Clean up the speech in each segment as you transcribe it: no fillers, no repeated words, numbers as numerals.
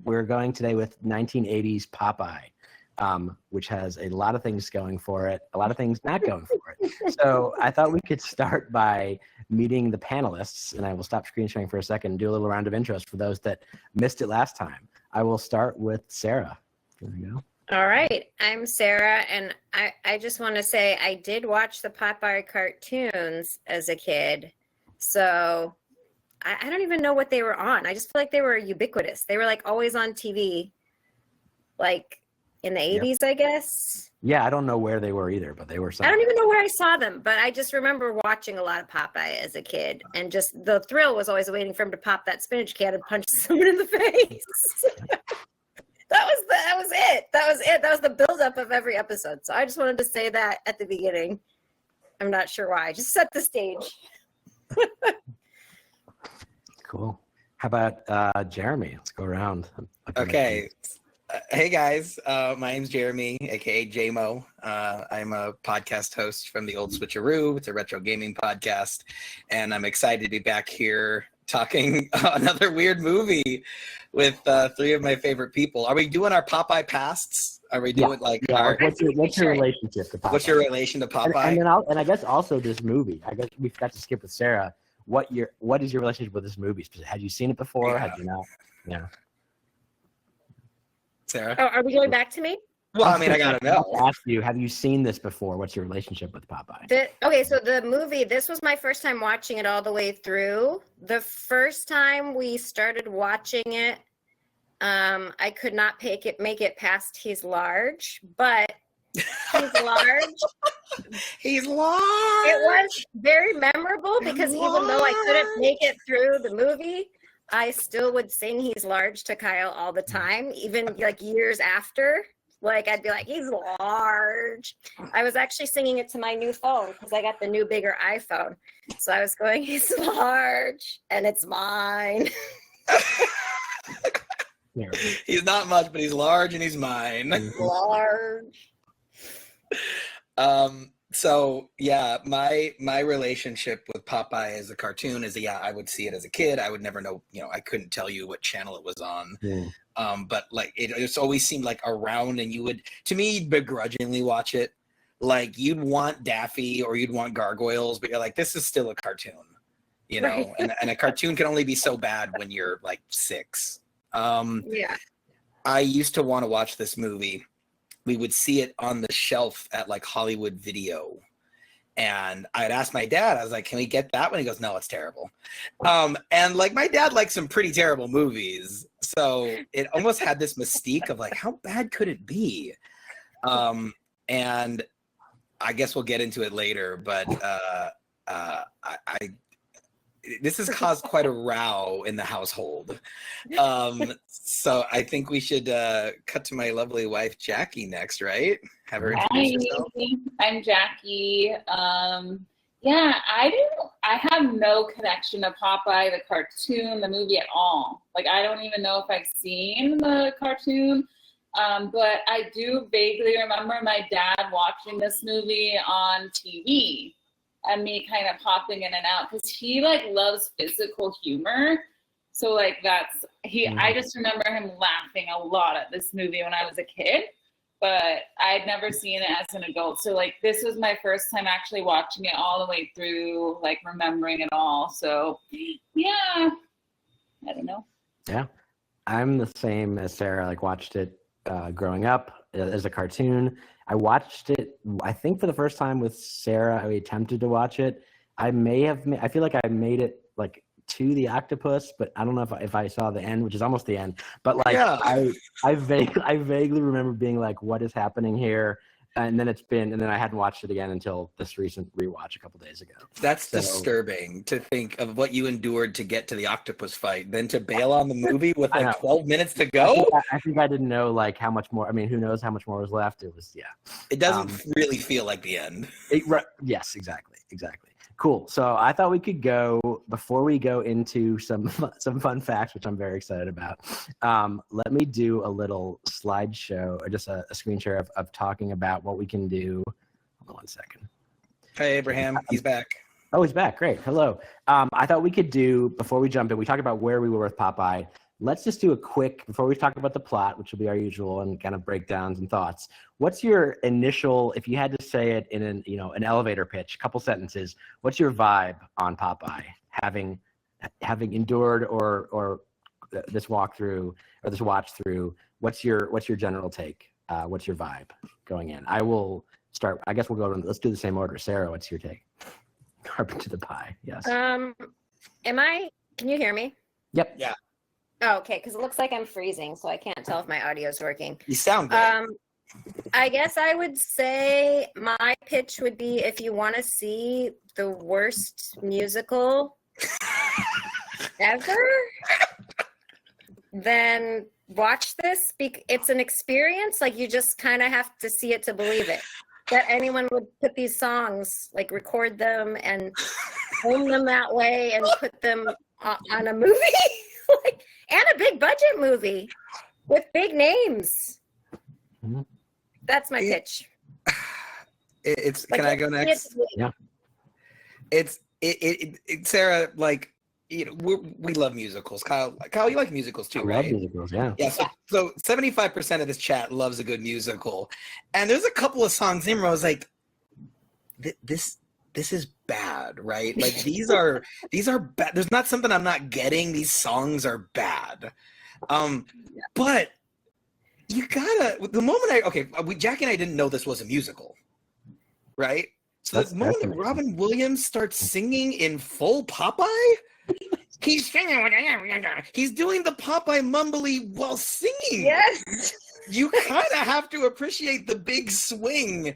we're going today with 1980s Popeye, which has a lot of things going for it, a lot of things not going for it. So I thought we could start by meeting the panelists, and I will stop screen sharing for a second and do a little round of intros for those that missed it last time. I will start with Sarah. There we go. All right, I'm Sarah, and I just want to say I did watch the Popeye cartoons as a kid, so I don't even know what they were on. I just feel like they were ubiquitous. They were like always on TV, like in the 80s, I guess. Yeah, I don't know where they were either, but they were somewhere. I don't even know where I saw them, but I just remember watching a lot of Popeye as a kid, and just the thrill was always waiting for him to pop that spinach can and punch someone in the face. That was it. That was the buildup of every episode. So I just wanted to say that at the beginning. I'm not sure why. Just set the stage. Cool. How about Jeremy? Let's go around. Okay. Hey guys, my name's Jeremy, aka JMO. I'm a podcast host from the Old Switcheroo. It's a retro gaming podcast, and I'm excited to be back here talking another weird movie with three of my favorite people. Are we doing our Popeye pasts? Are we doing what's your relationship to Popeye? What's your relation to Popeye? And I guess also this movie. I guess we forgot to skip with Sarah. What is your relationship with this movie? Had you seen it before? Had you not? Yeah. Sarah? Oh, are we going back to me? Well, I mean, I gotta know. I'll ask you, have you seen this before? What's your relationship with Popeye? Okay, so the movie, this was my first time watching it all the way through. The first time we started watching it, I could not make it past he's large, but he's large. He's large. It was very memorable because even though I couldn't make it through the movie, I still would sing he's large to Kyle all the time, even like years after. Like I'd be like, he's large. I was actually singing it to my new phone because I got the new bigger iPhone. So I was going, he's large and it's mine. He's not much, but he's large and he's mine. Large. So yeah, my relationship with Popeye as a cartoon is I would see it as a kid. I would never know, I couldn't tell you what channel it was on. Yeah. But like it's always seemed like around, and you would, to me, begrudgingly watch it. Like you'd want Daffy or you'd want gargoyles, but you're like, this is still a cartoon, Right. and a cartoon can only be so bad when you're like 6. Yeah. I used to want to watch this movie. We would see it on the shelf at like Hollywood Video. And I'd ask my dad, I was like, can we get that one? He goes, no, it's terrible. And like my dad likes some pretty terrible movies. So it almost had this mystique of like, how bad could it be? And I guess we'll get into it later, but this has caused quite a row in the household. So I think we should cut to my lovely wife, Jackie, next, right? Have her introduce herself. I'm Jackie. I have no connection to Popeye, the cartoon, the movie at all. Like, I don't even know if I've seen the cartoon. But I do vaguely remember my dad watching this movie on TV. And me kind of popping in and out because he like loves physical humor. So like I just remember him laughing a lot at this movie when I was a kid, but I'd never seen it as an adult. So like this was my first time actually watching it all the way through, like remembering it all. So yeah, I don't know. Yeah, I'm the same as Sarah. Like watched it growing up as a cartoon. I watched it, I think for the first time with Sarah. I attempted to watch it. I feel like I made it like to the octopus, but I don't know if I saw the end, which is almost the end. But like I vaguely remember being like, what is happening here? And then I hadn't watched it again until this recent rewatch a couple days ago. That's disturbing to think of what you endured to get to the octopus fight, then to bail on the movie with like 12 minutes to go. I think I didn't know like how much more. I mean, who knows how much more was left? It was It doesn't really feel like the end. Yes, exactly. Cool. So I thought we could go, before we go into some fun facts, which I'm very excited about. Let me do a little slideshow or just a screen share of talking about what we can do. Hold on 1 second. Hey, Abraham. He's back. Oh, he's back. Great. Hello. I thought we could do, before we jump in, we talked about where we were with Popeye. let's just do a quick, before we talk about the plot, which will be our usual, and kind of breakdowns and thoughts. What's your initial, if you had to say it in an elevator pitch, couple sentences, what's your vibe on Popeye? Having endured or this walkthrough or this watch through, what's your general take? What's your vibe going in? I will start. I guess we'll go. Let's do the same order. Sarah, what's your take? Carpet to the pie. Yes. Can you hear me? Yep. Yeah. Oh, okay, because it looks like I'm freezing, so I can't tell if my audio is working. You sound good. I guess I would say my pitch would be, if you want to see the worst musical ever, then watch this. It's an experience. Like, you just kind of have to see it to believe it. That anyone would put these songs, like record them and film them that way and put them on a movie. And a big budget movie with big names. Mm-hmm. That's my pitch. It's can I go next? Yeah. It's Sarah, like, we love musicals. Kyle, you like musicals too, right? I love musicals, yeah. Yeah, so 75% of this chat loves a good musical. And there's a couple of songs in where I was like, this is bad, right? Like, these are bad. There's not something I'm not getting. These songs are bad. But you gotta, the moment Jackie and I didn't know this was a musical, right? So the moment that Robin Williams starts singing in full Popeye, he's doing the Popeye mumbly while singing. Yes. You kind of have to appreciate the big swing,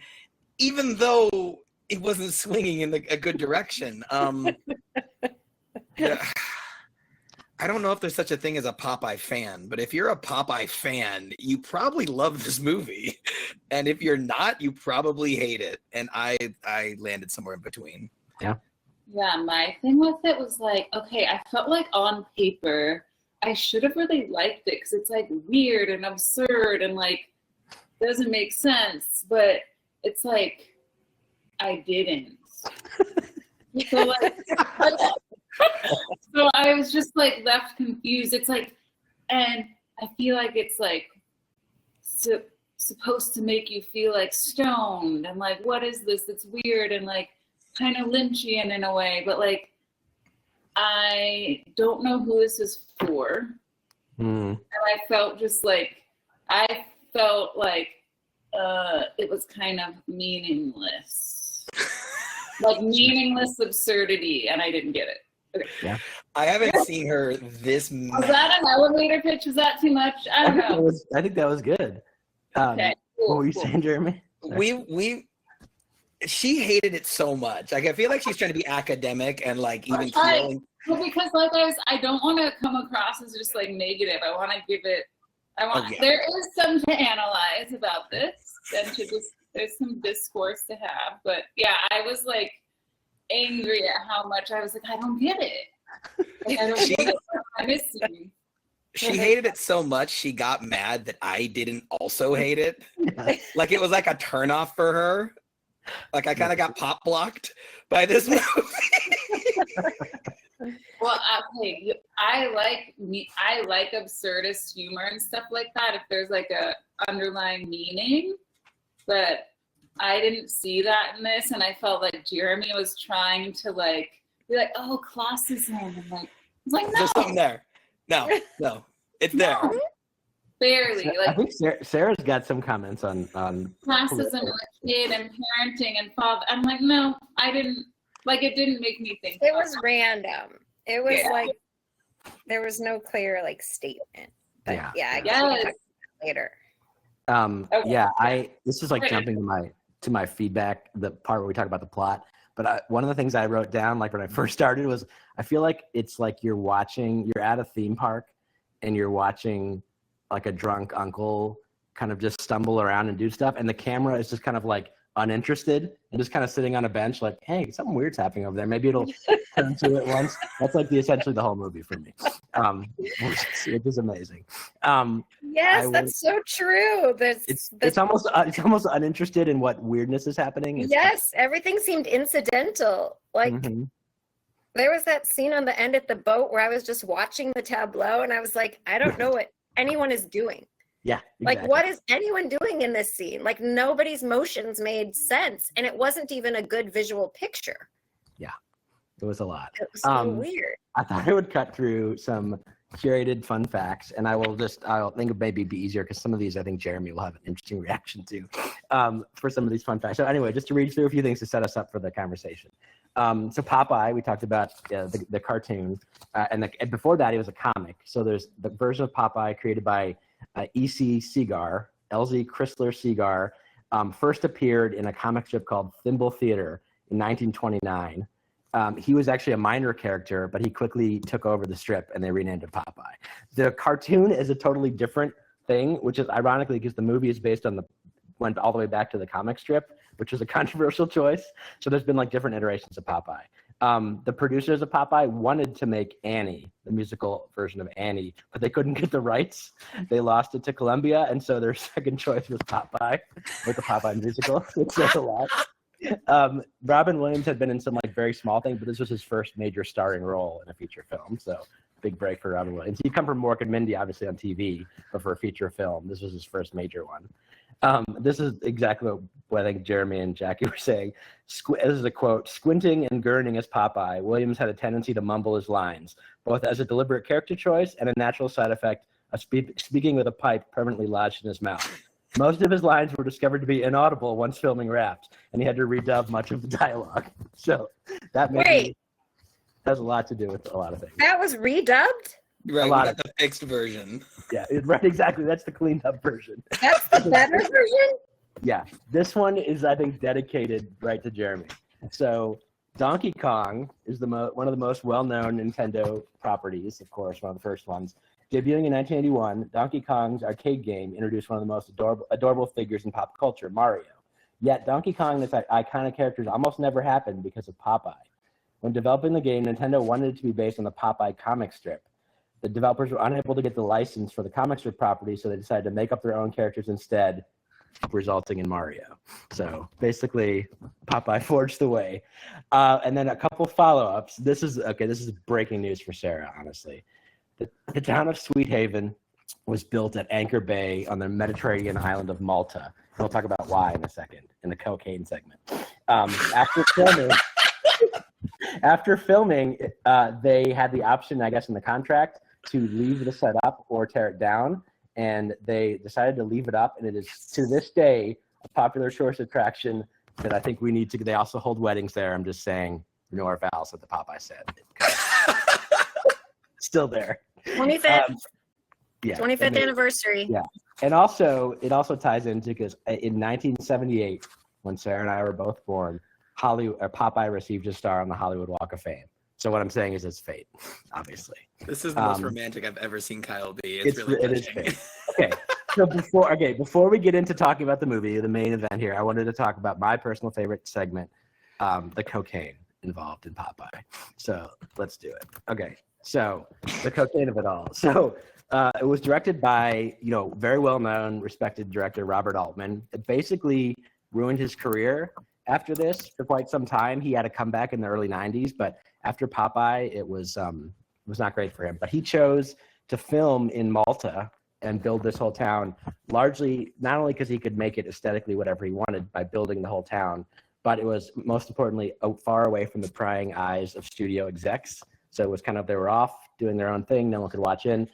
even though it wasn't swinging in a good direction. Yeah, I don't know if there's such a thing as a Popeye fan, but if you're a Popeye fan, you probably love this movie. And if you're not, you probably hate it. And I landed somewhere in between. Yeah. Yeah, my thing with it was like, okay, I felt like on paper, I should have really liked it because it's like weird and absurd and like doesn't make sense. But it's like, I didn't. So like, so I was just like left confused. It's like, and I feel like it's like supposed to make you feel like stoned and like, what is this? It's weird and like kind of Lynchian in a way, but like, I don't know who this is for. And I felt like it was kind of meaningless. Like meaningless absurdity, and I didn't get it. Okay. Yeah. I haven't seen her this Was that an elevator pitch? Was that too much? I don't know. I think that was good. Okay. Cool, what were you saying, Jeremy? She hated it so much. Like, I feel like she's trying to be academic and like even feeling. Well, because like I don't want to come across as just like negative. I want to give it. There is some to analyze about this, and there's some discourse to have. But yeah, I was like angry at how much I was like, I don't get it. Like, I don't get it. I'm missing. She hated it so much, she got mad that I didn't also hate it. Like, it was like a turnoff for her. Like, I kind of got pop blocked by this movie. Well, okay, I like absurdist humor and stuff like that if there's like a underlying meaning, but I didn't see that in this, and I felt like Jeremy was trying to like be like, oh, classism, and like, I was like, no, there's something there. No, it's there. No, barely. Like, I think Sarah's got some comments on classism and kid and parenting and father. I'm like, no, I didn't. Like, it didn't make me think. It was random. It was like, there was no clear like statement. But I guess we'll talk about that later. Okay. Yeah, this is like jumping to my feedback, the part where we talk about the plot. But one of the things I wrote down, like when I first started, was I feel like it's like you're at a theme park and you're watching like a drunk uncle kind of just stumble around and do stuff, and the camera is just kind of like uninterested and just kind of sitting on a bench like, hey, something weird's happening over there. Maybe it'll turn to it once. That's like essentially the whole movie for me, which is amazing. Yes, that's so true. It's almost uninterested in what weirdness is happening. Yes, everything seemed incidental. Like, There was that scene on the end at the boat where I was just watching the tableau and I was like, I don't know what anyone is doing. Yeah. Exactly. Like, what is anyone doing in this scene? Like, nobody's motions made sense. And it wasn't even a good visual picture. Yeah, it was a lot. It was so weird. I thought I would cut through some curated fun facts, and I'll think it maybe be easier because some of these I think Jeremy will have an interesting reaction to for some of these fun facts. So anyway, just to read through a few things to set us up for the conversation. So Popeye, we talked about the cartoon, and before that, it was a comic. So there's the version of Popeye created by E.C. Segar, L.Z. Chrysler Segar, first appeared in a comic strip called Thimble Theater in 1929. He was actually a minor character, but he quickly took over the strip and they renamed it Popeye. The cartoon is a totally different thing, which is ironically because the movie is based on went all the way back to the comic strip, which was a controversial choice. So there's been like different iterations of Popeye. The producers of Popeye wanted to make Annie, the musical version of Annie, but they couldn't get the rights. They lost it to Columbia, and so their second choice was Popeye, with the Popeye musical, which says a lot. Robin Williams had been in some like very small thing, but this was his first major starring role in a feature film. So big break for Robin Williams. He come from Mork and Mindy, obviously on TV, but for a feature film, this was his first major one. This is exactly what I think Jeremy and Jackie were saying. This is a quote: "Squinting and gurning as Popeye, Williams had a tendency to mumble his lines, both as a deliberate character choice and a natural side effect of speaking with a pipe permanently lodged in his mouth. Most of his lines were discovered to be inaudible once filming Wrapped, and he had to redub much of the dialogue." So that has a lot to do with a lot of things. That was redubbed? Right, we got the fixed version. Yeah, right, exactly. That's the cleaned up version. That's the better version? Yeah, this one is, I think, dedicated right to Jeremy. So Donkey Kong is one of the most well-known Nintendo properties, of course, one of the first ones. Debuting in 1981, Donkey Kong's arcade game introduced one of the most adorable figures in pop culture, Mario. Yet Donkey Kong and its iconic characters almost never happened because of Popeye. When developing the game, Nintendo wanted it to be based on the Popeye comic strip. The developers were unable to get the license for the comic strip property, so they decided to make up their own characters instead, resulting in Mario. So basically, Popeye forged the way. And then a couple follow-ups. This is breaking news for Sarah, honestly. The town of Sweet Haven was built at Anchor Bay on the Mediterranean island of Malta. And we'll talk about why in a second, in the cocaine segment. After filming, they had the option, I guess, in the contract to leave the set up or tear it down. And they decided to leave it up. And it is, to this day, a popular tourist attraction that I think we need to. They also hold weddings there. I'm just saying, renew our vows at the Popeye set. Still there. 25th. Yeah. 25th anniversary. Yeah. And also, it also ties into because in 1978, when Sarah and I were both born, Popeye received his star on the Hollywood Walk of Fame. So what I'm saying is it's fate, obviously. This is the most romantic I've ever seen Kyle be. It is fate. Okay. So before we get into talking about the movie, the main event here, I wanted to talk about my personal favorite segment, the cocaine involved in Popeye. So let's do it. Okay. So the cocaine of it all. So it was directed by, very well-known, respected director Robert Altman. It basically ruined his career after this for quite some time. He had a comeback in the early 90s, but after Popeye, it was not great for him. But he chose to film in Malta and build this whole town, largely not only because he could make it aesthetically whatever he wanted by building the whole town, but it was most importantly far away from the prying eyes of studio execs. So it was kind of, they were off doing their own thing. No one could watch in.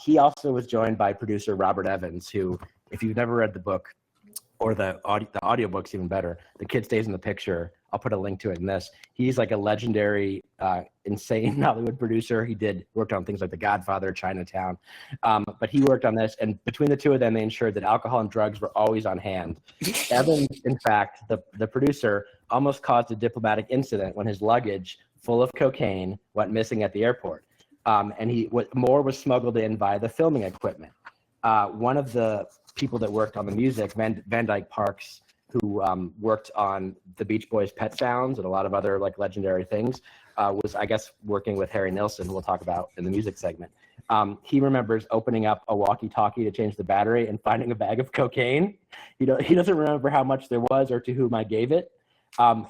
He also was joined by producer Robert Evans, who, if you've never read the book, or the audiobook's even better, The Kid Stays in the Picture, I'll put a link to it in this. He's like a legendary, insane Hollywood producer. He worked on things like The Godfather, Chinatown. But he worked on this, and between the two of them, they ensured that alcohol and drugs were always on hand. Evans, in fact, the producer, almost caused a diplomatic incident when his luggage full of cocaine went missing at the airport. And more was smuggled in via the filming equipment. One of the people that worked on the music, Van Dyke Parks, who worked on the Beach Boys' Pet Sounds and a lot of other like legendary things, was, I guess, working with Harry Nilsson, who we'll talk about in the music segment. He remembers opening up a walkie-talkie to change the battery and finding a bag of cocaine. He doesn't remember how much there was or to whom I gave it.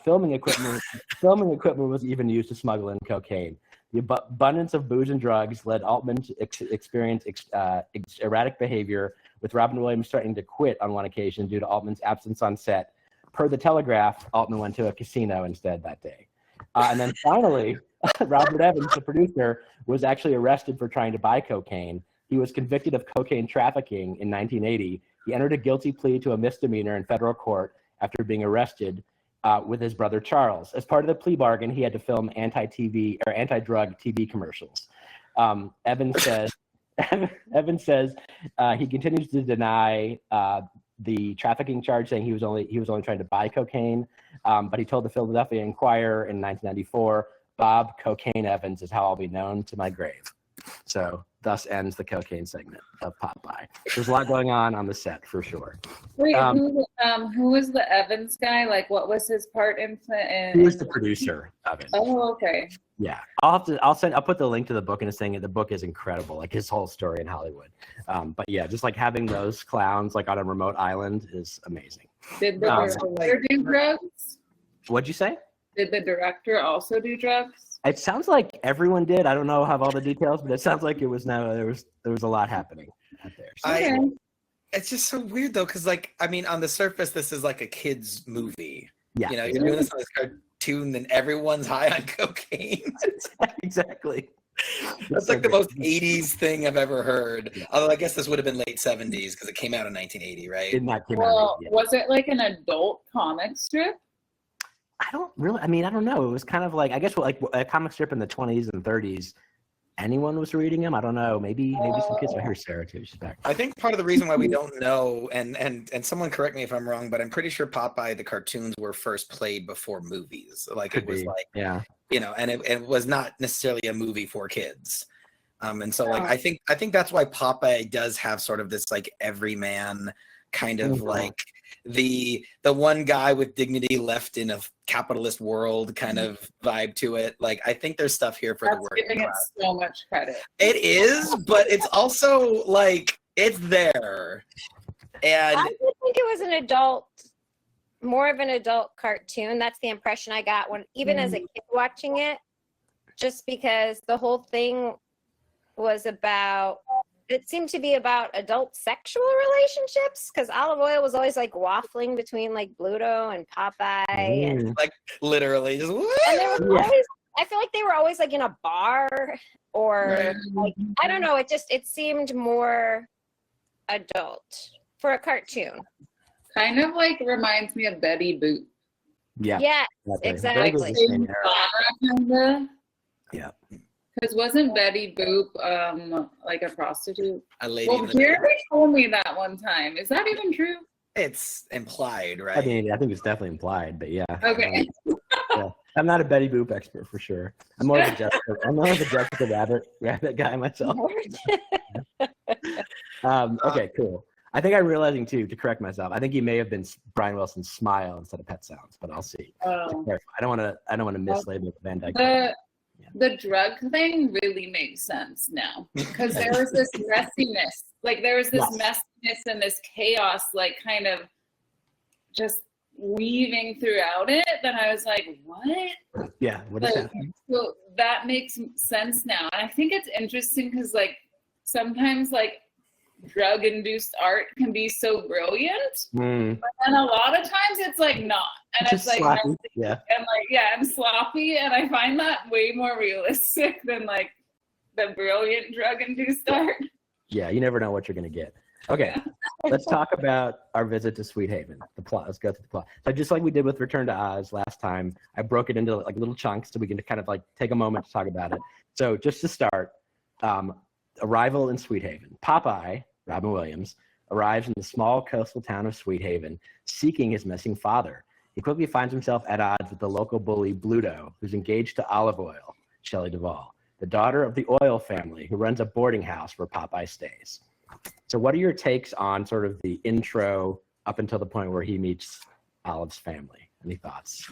Filming equipment was even used to smuggle in cocaine. The abundance of booze and drugs led Altman to experience erratic behavior, with Robin Williams threatening to quit on one occasion due to Altman's absence on set. Per the Telegraph, Altman went to a casino instead that day. And then finally, Robert Evans, the producer, was actually arrested for trying to buy cocaine. He was convicted of cocaine trafficking in 1980. He entered a guilty plea to a misdemeanor in federal court after being arrested with his brother Charles. As part of the plea bargain, he had to film anti-drug TV commercials. Evans says he continues to deny the trafficking charge, saying he was only trying to buy cocaine. But he told the Philadelphia Inquirer in 1994, "Bob Cocaine Evans is how I'll be known to my grave." So thus ends the cocaine segment of Popeye. There's a lot going on the set for sure. Wait, who was the Evans guy? Like, what was his part in? He was the producer of it. Oh, okay. Yeah, I'll put the link to the book in a thing. The book is incredible, like his whole story in Hollywood. But yeah, just like having those clowns like on a remote island is amazing. Did the director do drugs? What'd you say? Did the director also do drugs? It sounds like everyone did. I don't know have all the details, but it sounds like it was there was a lot happening out there. So. It's just so weird though, because like I mean, on the surface, this is like a kids movie. Yeah, you know, you're doing this on this cartoon, and everyone's high on cocaine. Exactly. That's like the most 80s thing I've ever heard. Yeah. Although I guess this would have been late 70s because it came out in 1980, right? Was it like an adult comic strip? I don't know. It was kind of like, I guess like a comic strip in the 20s and 30s. Anyone was reading them? I don't know. Maybe some kids. I hear Sarah too. She's back. I think part of the reason why we don't know, and someone correct me if I'm wrong, but I'm pretty sure Popeye the cartoons were first played before movies. Like it was like, yeah, you know, and it was not necessarily a movie for kids. And so like I think that's why Popeye does have sort of this like everyman kind of like the one guy with dignity left in a capitalist world kind of vibe to it. Like I think there's stuff here for the working giving class. It so much credit. It is, but it's also like it's there. And I think it was more of an adult cartoon. That's the impression I got even as a kid watching it, just because the whole thing was it seemed to be about adult sexual relationships, because Olive Oil was always like waffling between like Bluto and Popeye. And, like literally just and they were always, I feel like they were always like in a bar or like, I don't know. It seemed more adult for a cartoon. Kind of like reminds me of Betty Boop. Yeah. Yeah, exactly. Yeah. Because wasn't Betty Boop like a prostitute? A lady. Well, Jeremy told me that one time. Is that even true? It's implied, right? I mean, I think it's definitely implied, but yeah. Okay. Yeah. I'm not a Betty Boop expert for sure. I'm more of a Jessica Rabbit guy myself. Okay, cool. I think I'm realizing too, to correct myself, I think he may have been Brian Wilson's Smile instead of Pet Sounds, but I'll see. I don't want to mislabel Van Dyke. The drug thing really makes sense now, because there was this messiness, like there was this messiness and this chaos, like kind of just weaving throughout it. That I was like, what? Yeah, what is happening? So that makes sense now, and I think it's interesting because like sometimes like drug-induced art can be so brilliant, but then a lot of times it's like not, and it's like sloppy. and sloppy, and I find that way more realistic than like the brilliant drug-induced art. Yeah, you never know what you're gonna get. Okay, let's talk about our visit to Sweet Haven. The plot. Let's go through the plot. So just like we did with Return to Oz last time, I broke it into like little chunks so we can kind of like take a moment to talk about it. So just to start, arrival in Sweet Haven. Popeye, Robin Williams, arrives in the small coastal town of Sweet Haven, seeking his missing father. He quickly finds himself at odds with the local bully Bluto, who's engaged to Olive Oil, Shelley Duvall, the daughter of the Oil family, who runs a boarding house where Popeye stays. So what are your takes on sort of the intro up until the point where he meets Olive's family? Any thoughts?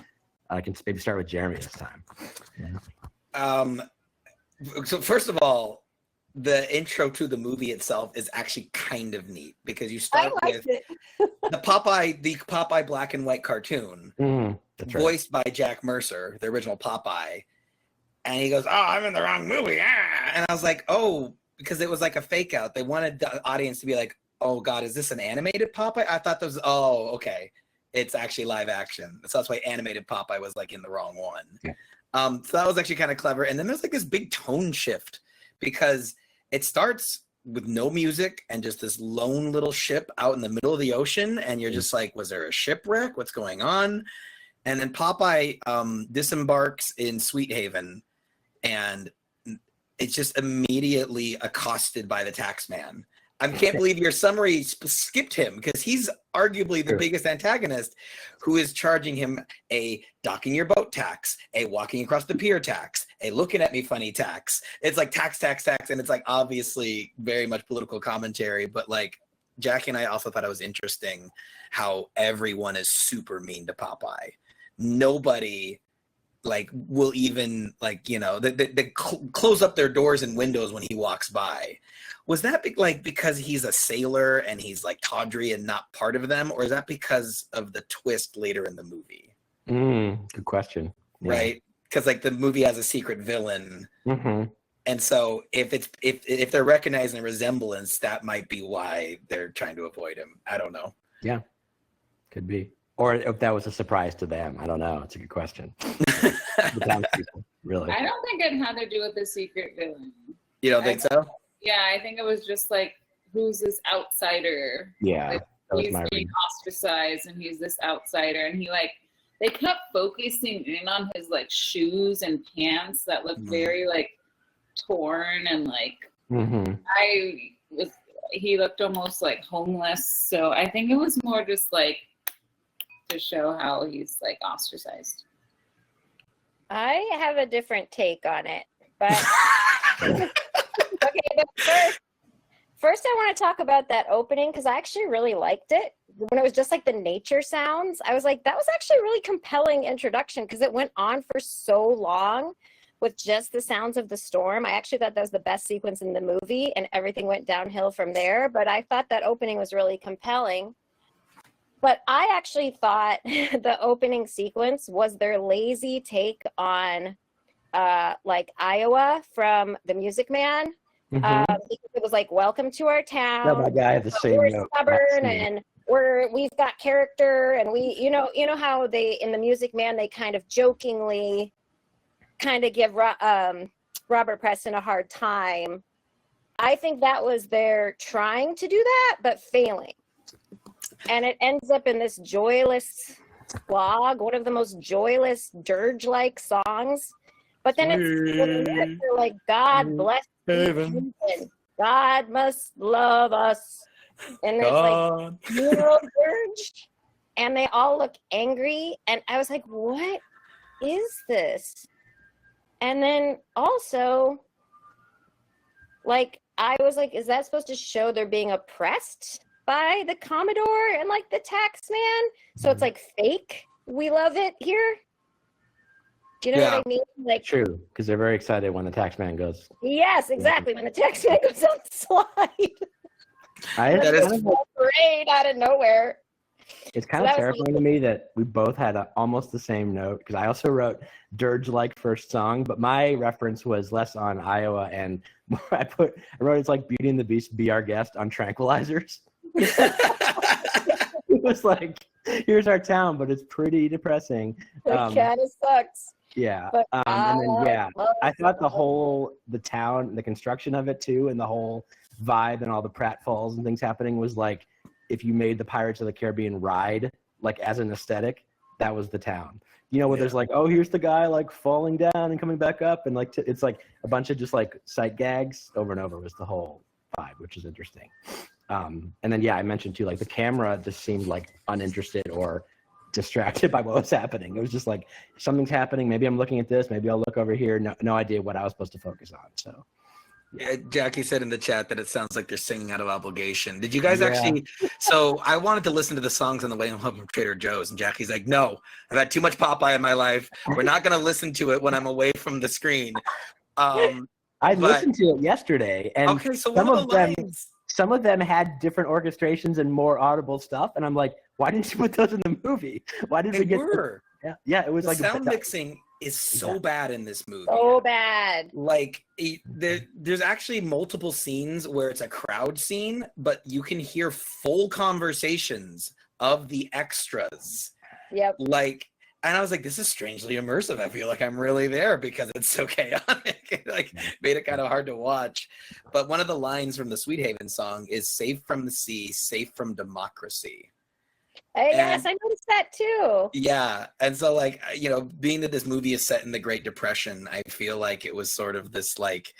I can maybe start with Jeremy this time. So first of all, the intro to the movie itself is actually kind of neat because you start with it. the Popeye black and white cartoon, That's right. voiced by Jack Mercer, the original Popeye. And he goes, "Oh, I'm in the wrong movie." Ah! And I was like, "Oh," because it was like a fake out. They wanted the audience to be like, "Oh God, is this an animated Popeye?" I thought this was, oh, okay. It's actually live action. So that's why animated Popeye was like in the wrong one. Yeah. So that was actually kind of clever. And then there's like this big tone shift because it starts with no music and just this lone little ship out in the middle of the ocean. And you're just like, was there a shipwreck? What's going on? And then Popeye disembarks in Sweet Haven. And it's just immediately accosted by the tax man. I can't believe your summary skipped him because he's arguably the biggest antagonist, who is charging him a docking your boat tax, a walking across the pier tax, a looking at me funny tax. It's like tax, and it's like obviously very much political commentary. But like Jackie and I also thought it was interesting how everyone is super mean to Popeye. Nobody like will even like, you know, they close up their doors and windows when he walks by. Was that because he's a sailor and he's like tawdry and not part of them, or is that because of the twist later in the movie? Good question. Yeah. Right, because like the movie has a secret villain, and so if they're recognizing a resemblance, that might be why they're trying to avoid him. I don't know. Yeah, could be. Or if that was a surprise to them. I don't know. It's a good question. Really. I don't think it had to do with the secret villain. You don't think so? Yeah, I think it was just like, who's this outsider? Yeah. Like, he's being ostracized and he's this outsider. And he like, they kept focusing in on his like shoes and pants that looked very like torn and like, he looked almost like homeless. So I think it was more just like to show how he's like ostracized. I have a different take on it, but okay. But first, I want to talk about that opening because I actually really liked it. When it was just like the nature sounds, I was like, that was actually a really compelling introduction because it went on for so long with just the sounds of the storm. I actually thought that was the best sequence in the movie, and everything went downhill from there. But I thought that opening was really compelling. But I actually thought the opening sequence was their lazy take on like Iowa from The Music Man. Because it was like, welcome to our town. No, my guy had the same we're note. stubborn and we've got character, and we, you know how they in The Music Man they kind of jokingly kind of give Robert Preston a hard time. I think that was their trying to do that but failing. And it ends up in this joyless slog, one of the most joyless dirge-like songs. But then it's like, God bless Heaven. God must love us. And it's like, dirge. And they all look angry. And I was like, what is this? And then also, like, I was like, is that supposed to show they're being oppressed by the Commodore and like the tax man? So it's like fake. We love it here. Do you know what I mean? Like, true, because they're very excited when the tax man goes. Yes, exactly. When the tax man goes on the slide. That is parade out of nowhere. It's kind of terrifying to me that we both had almost the same note, because I also wrote dirge-like first song, but my reference was less on Iowa, and I wrote it's like Beauty and the Beast, be our guest on tranquilizers. It was like, here's our town, but it's pretty depressing. It kind of sucks. Yeah. And then, I thought the town, the construction of it too, and the whole vibe and all the pratfalls and things happening was like, if you made the Pirates of the Caribbean ride, like as an aesthetic, that was the town. You know, where there's like, oh, here's the guy like falling down and coming back up. And like, it's like a bunch of just like sight gags over and over was the whole vibe, which is interesting. And then, I mentioned too, like the camera just seemed like uninterested or distracted by what was happening. It was just like, something's happening. Maybe I'm looking at this. Maybe I'll look over here. No idea what I was supposed to focus on. So. Yeah, Jackie said in the chat that it sounds like they're singing out of obligation. Did you guys actually? So I wanted to listen to the songs on the way home from Trader Joe's, and Jackie's like, "No, I've had too much Popeye in my life. We're not going to listen to it when I'm away from the screen." I I listened to it yesterday, and okay, so one of the lines. Some of them had different orchestrations and more audible stuff, and I'm like, why didn't you put those in the movie? Why did we get? Yeah, it was the like sound mixing is so bad in this movie. So bad. Like there's actually multiple scenes where it's a crowd scene, but you can hear full conversations of the extras. Yep. Like, and I was like, this is strangely immersive. I feel like I'm really there because it's so chaotic. It like made it kind of hard to watch. But one of the lines from the Sweet Haven song is "Safe from the sea, safe from democracy." Yes, I noticed that too. Yeah. And so like, you know, being that this movie is set in the Great Depression, I feel like it was sort of this like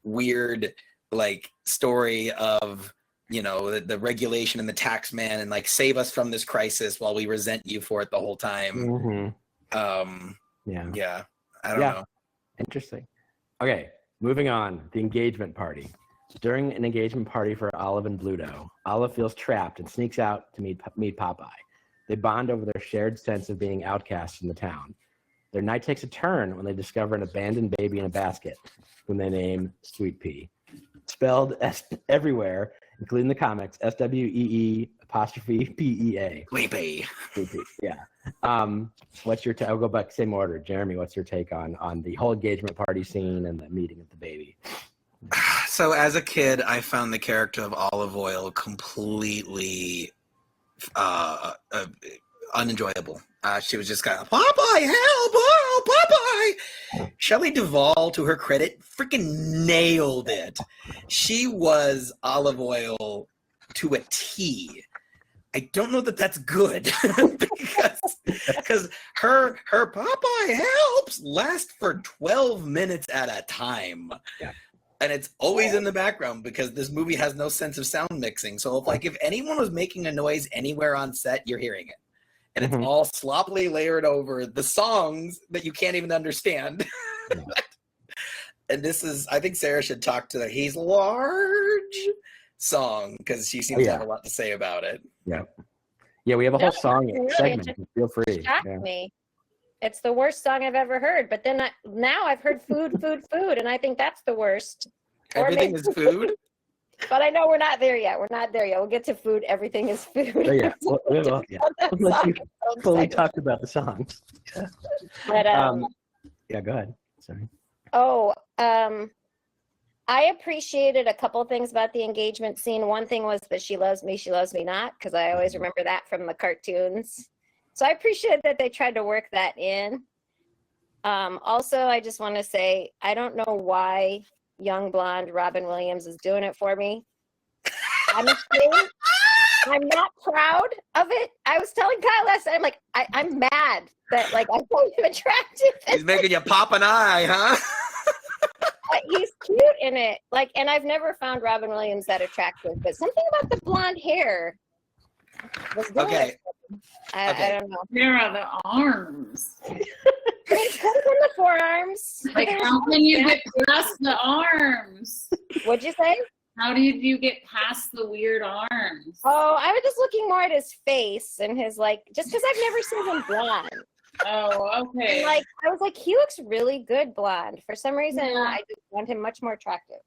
weird like story of, you know, the regulation and the tax man and like save us from this crisis while we resent you for it the whole time. Yeah. I don't know. Interesting. Okay, moving on. The engagement party. During an engagement party for Olive and Bluto, Olive feels trapped and sneaks out to meet Popeye. They bond over their shared sense of being outcasts in the town. Their night takes a turn when they discover an abandoned baby in a basket, whom they name Sweet Pea. Spelled everywhere, including the comics, SWEE apostrophe PEA. Sweet Pea. Sweet Pea. Yeah. What's your I'll go back same order. Jeremy, what's your take on the whole engagement party scene and the meeting with the baby? So as a kid, I found the character of Olive Oyl completely unenjoyable. She was just kind of, Popeye, help! Oh, Popeye! Shelley Duvall, to her credit, freaking nailed it. She was Olive Oyl to a T. I don't know that that's good because her Popeye helps last for 12 minutes at a time. Yeah. And it's always in the background because this movie has no sense of sound mixing. So if anyone was making a noise anywhere on set, you're hearing it. And it's all sloppily layered over the songs that you can't even understand. Yeah. And this is, I think Sarah should talk to the He's Large song because she seems to have a lot to say about it. Yeah. Yeah, we have a whole song segment. Feel free. It shocked me. It's the worst song I've ever heard. But then now I've heard food, and I think that's the worst. Everything is food? But I know we're not there yet. We'll get to food. Everything is food. Oh, yeah. We'll let you fully talk about the songs. But, yeah, go ahead. Sorry. Oh, I appreciated a couple things about the engagement scene. One thing was that she loves me not, because I always remember that from the cartoons. So I appreciate that they tried to work that in. Also, I just want to say, I don't know why young blonde Robin Williams is doing it for me. I'm ashamed. I'm not proud of it. I was telling Kyle last night, I'm like, I'm mad that like I find him attractive. He's making you pop an eye, huh? But he's cute in it. Like, and I've never found Robin Williams that attractive, but something about the blonde hair was doing it. I don't know. Here are the arms. It could have been the forearms. Like, how can you get past the arms? What'd you say? How did you get past the weird arms? Oh, I was just looking more at his face and his, like, just because I've never seen him blonde. Oh, okay. And, like, I was like, he looks really good blonde. For some reason, I just want him much more attractive.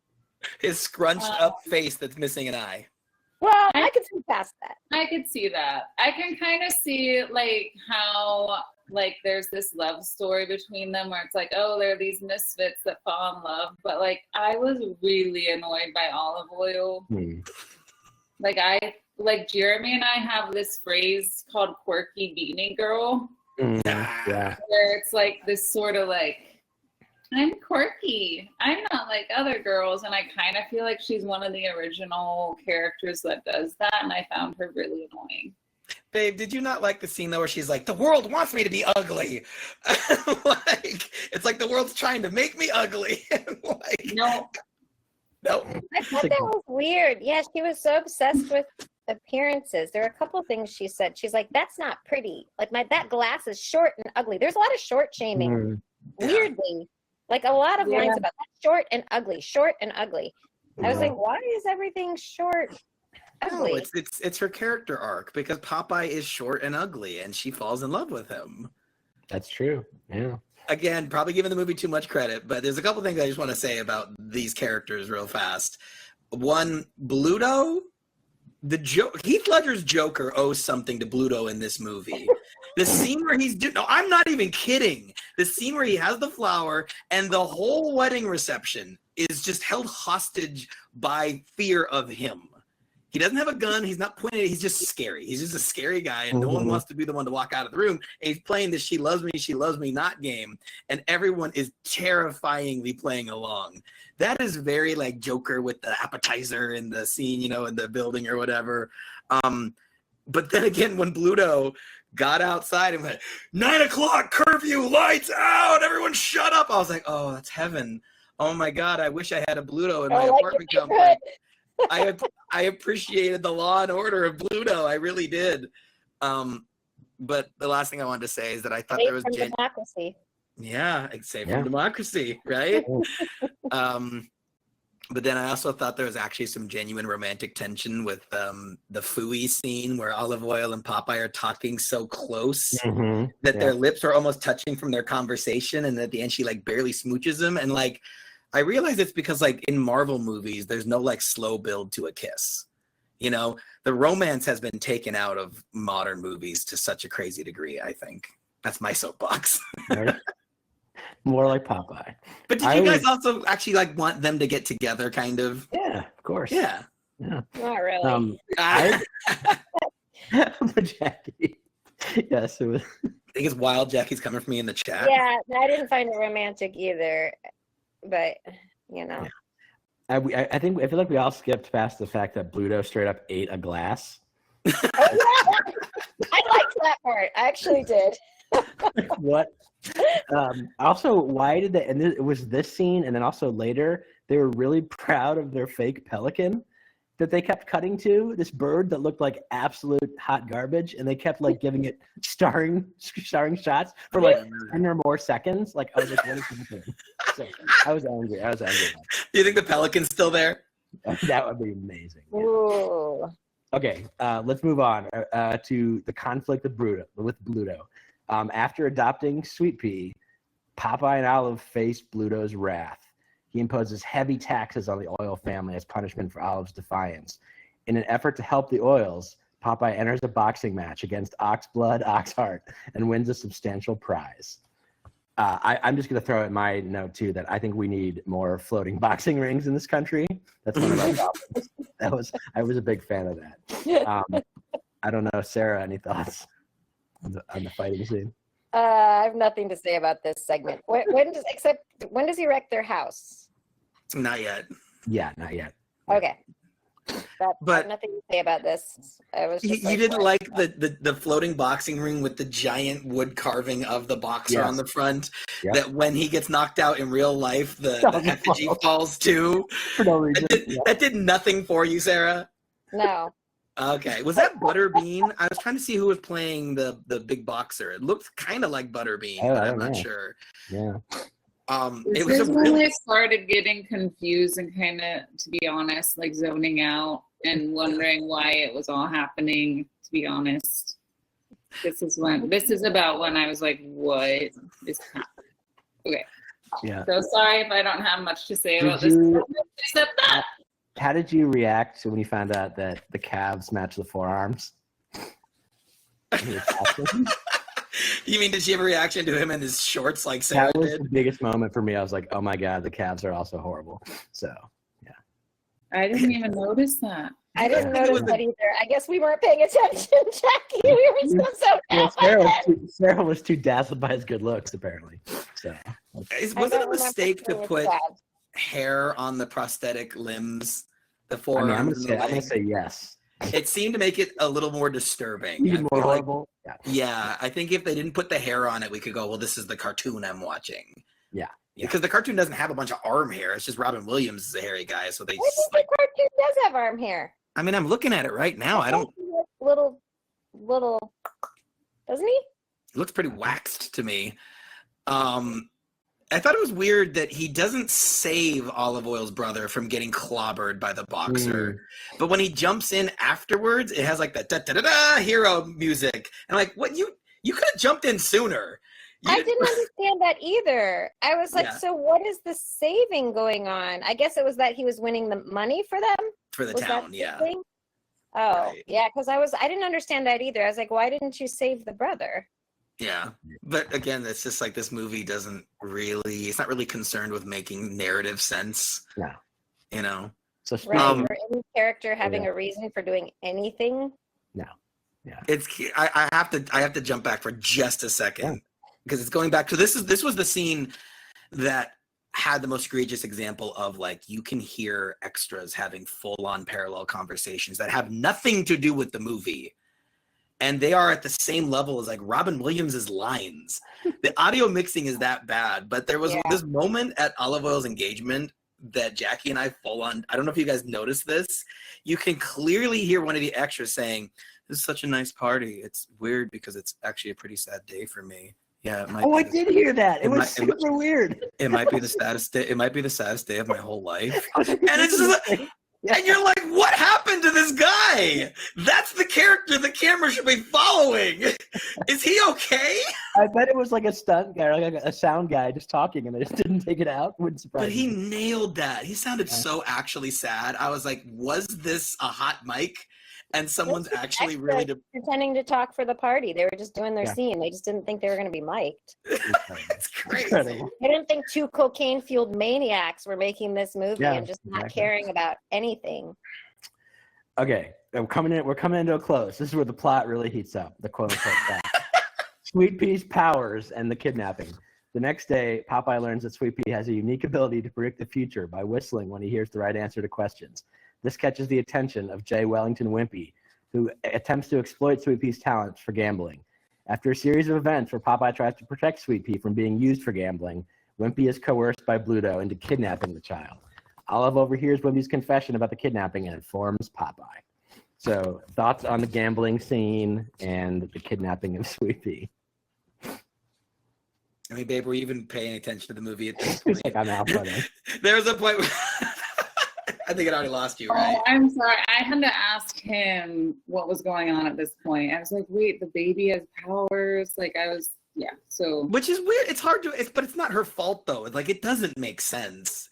His scrunched up face that's missing an eye. Well, I could see past that. I could see that. I can kind of see, like, how, like, there's this love story between them where it's like, oh, they're these misfits that fall in love. But, like, I was really annoyed by Olive Oyl. Like, Jeremy and I have this phrase called quirky beanie girl. Yeah. Where it's, like, this sort of, like, I'm quirky. I'm not like other girls. And I kind of feel like she's one of the original characters that does that. And I found her really annoying. Babe, did you not like the scene though where she's like, the world wants me to be ugly? Like, it's like the world's trying to make me ugly. Like, no. I thought that was weird. Yeah, she was so obsessed with appearances. There are a couple things she said. She's like, that's not pretty. Like, that glass is short and ugly. There's a lot of short shaming. Weirdly. Like a lot of lines about that, short and ugly. I was like, why is everything short, ugly? No, it's her character arc because Popeye is short and ugly, and she falls in love with him. That's true. Yeah. again, probably giving the movie too much credit, but there's a couple things I just want to say about these characters real fast. One, Bluto, Heath Ledger's Joker owes something to Bluto in this movie. The scene where no, I'm not even kidding. The scene where he has the flower and the whole wedding reception is just held hostage by fear of him. He doesn't have a gun. He's not pointing. He's just scary. He's just a scary guy, and no one wants to be the one to walk out of the room. And he's playing this "she loves me not" game, and everyone is terrifyingly playing along. That is very like Joker with the appetizer in the scene, in the building or whatever. But then again, when Bluto got outside and went, 9 o'clock curfew, lights out, everyone shut up. I was like, oh, that's heaven. Oh my God, I wish I had a Bluto in my apartment complex. I appreciated the law and order of Bluto. I really did. But the last thing I wanted to say is that I thought there was democracy. Yeah, save from democracy, right? But then I also thought there was actually some genuine romantic tension with the Fooey scene where Olive Oil and Popeye are talking so close that their lips are almost touching from their conversation, and at the end she like barely smooches him, and like I realize it's because like in Marvel movies there's no like slow build to a kiss. The romance has been taken out of modern movies to such a crazy degree, I think. That's my soapbox. More like Popeye. But did you guys also actually like want them to get together, kind of? Yeah, of course. Yeah. Not really. But Jackie. Yes, it was. I think it's wild. Jackie's coming for me in the chat. Yeah, I didn't find it romantic either. But I feel like we all skipped past the fact that Bluto straight up ate a glass. Oh, yeah. I liked that part. I actually did. What? Also, why did they? And it was this scene, and then also later, they were really proud of their fake pelican that they kept cutting to. This bird that looked like absolute hot garbage, and they kept like giving it starring shots for like 10 or more seconds. Like I was like, what is happening? So I was angry. Do you think the pelican's still there? That would be amazing. Ooh. Okay, let's move on to the conflict with Bluto. After adopting Sweet Pea, Popeye and Olive face Bluto's wrath. He imposes heavy taxes on the Oil family as punishment for Olive's defiance. In an effort to help the Oils, Popeye enters a boxing match against Oxblood Oxheart and wins a substantial prize. I'm just going to throw in my note, too, that I think we need more floating boxing rings in this country. That's one of our problems. I was a big fan of that. I don't know, Sarah, any thoughts on the fighting scene? I have nothing to say about this segment. When does he wreck their house? Not yet. Yeah, not yet. Okay. I But have nothing to say about this. I was just you didn't like the floating boxing ring with the giant wood carving of the boxer on the front. Yep. That when he gets knocked out in real life, the effigy falls too. For no reason. That did nothing for you, Sarah? No. Okay. Was that Butterbean? I was trying to see who was playing the big boxer. It looked kind of like Butterbean, but I'm not sure. Yeah. It was was when I started getting confused and kind of, to be honest, like zoning out and wondering why it was all happening. To be honest, this is about when I was like, "What is happening?" Okay. Yeah. So sorry if I don't have much to say about this, except that. How did you react when you found out that the calves match the forearms? You mean, did she have a reaction to him in his shorts like Sarah did? That was did? the biggest moment for me. I was like, oh my God, the calves are also horrible. So, yeah. I didn't even notice that. I didn't notice that either. I guess we weren't paying attention, Jackie. We were so Sarah was too dazzled by his good looks, apparently. So, was it a mistake to put hair on the prosthetic limbs? The forearms. I'm gonna say yes. It seemed to make it a little more disturbing. Even more horrible. Yeah, I think if they didn't put the hair on it, we could go, well, this is the cartoon I'm watching. Yeah. Because the cartoon doesn't have a bunch of arm hair. It's just Robin Williams is a hairy guy, so they. I think the cartoon does have arm hair. I mean, I'm looking at it right now. I don't. Little, doesn't he? It looks pretty waxed to me. I thought it was weird that he doesn't save Olive Oil's brother from getting clobbered by the boxer. But when he jumps in afterwards, it has like the da-da-da-da hero music. And I'm like, what? You could have jumped in sooner. I didn't understand that either. I was like, Yeah. so what is the saving going on? I guess it was that he was winning the money for them. For the Was that town, the yeah. thing? Oh, Right. yeah, because I didn't understand that either. I was like, why didn't you save the brother? Yeah. But again, it's just like this movie it's not really concerned with making narrative sense. No. You know? So Right, Um, or any character having a reason for doing anything. No. Yeah. I have to jump back for just a second because it's going back to this was the scene that had the most egregious example of like you can hear extras having full-on parallel conversations that have nothing to do with the movie, and they are at the same level as like Robin Williams's lines. The audio mixing is that bad, but there was this moment at Olive Oil's engagement that Jackie and I I don't know if you guys noticed this. You can clearly hear one of the extras saying, "This is such a nice party. It's weird because it's actually a pretty sad day for me." Yeah, it might I did hear that. It was super weird. It might be the saddest day. It might be the saddest day of my whole life. And it's just like, and you're like, what happened to this guy? That's the character the camera should be following. Is he okay? I bet it was like a stunt guy, or like a sound guy, just talking, and they just didn't take it out. Wouldn't surprise But he me. nailed that. He sounded so actually sad. I was like, was this a hot mic? And someone's actually really pretending to talk for the party. They were just doing their scene. They just didn't think they were going to be mic'd. It's crazy. Incredible. They didn't think two cocaine-fueled maniacs were making this movie and just not caring about anything. Okay, we're coming into a close. This is where the plot really heats up. The quote unquote plot. Sweet Pea's powers and the kidnapping. The next day, Popeye learns that Sweet Pea has a unique ability to predict the future by whistling when he hears the right answer to questions. This catches the attention of J. Wellington Wimpy, who attempts to exploit Sweet Pea's talents for gambling. After a series of events where Popeye tries to protect Sweet Pea from being used for gambling, Wimpy is coerced by Bluto into kidnapping the child. Olive overhears Wimpy's confession about the kidnapping and informs Popeye. So, thoughts on the gambling scene and the kidnapping of Sweet Pea? I mean, babe, were you even paying attention to the movie at this It's point? like I'm out for it. There was a point where I think it already lost you, right? Oh, I'm sorry. I had to ask him what was going on at this point. I was like, wait, the baby has powers. Like so. Which is weird. It's hard but it's not her fault though. Like it doesn't make sense.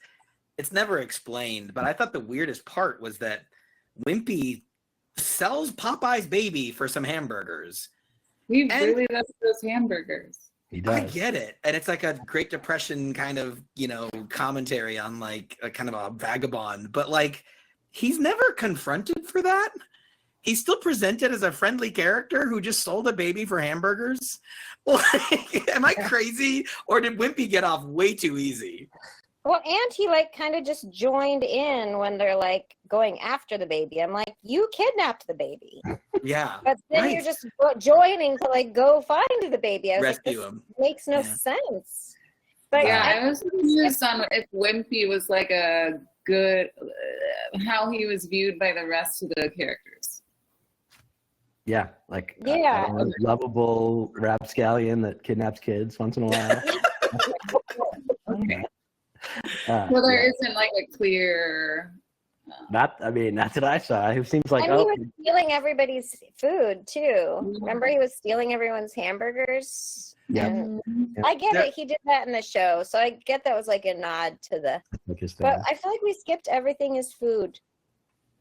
It's never explained. But I thought the weirdest part was that Wimpy sells Popeye's baby for some hamburgers. We really love those hamburgers. He does. I get it. And it's like a Great Depression kind of, commentary on like a kind of a vagabond. But like, he's never confronted for that. He's still presented as a friendly character who just sold a baby for hamburgers. Like, am I crazy? Or did Wimpy get off way too easy? Well, and he like kind of just joined in when they're like going after the baby. I'm like, you kidnapped the baby. Yeah. But then you're just joining to like go find the baby. I was Rescue like, him. Makes no sense. But I was confused on if Wimpy was like a good, how he was viewed by the rest of the characters. Yeah, like a lovable rapscallion that kidnaps kids once in a while. Okay. Well, there isn't like a clear. That's what I saw. It seems like and he was stealing everybody's food too. Remember, he was stealing everyone's hamburgers. Yeah. I get it. He did that in the show, so I get that was like a nod to the. But I feel like we skipped everything is food.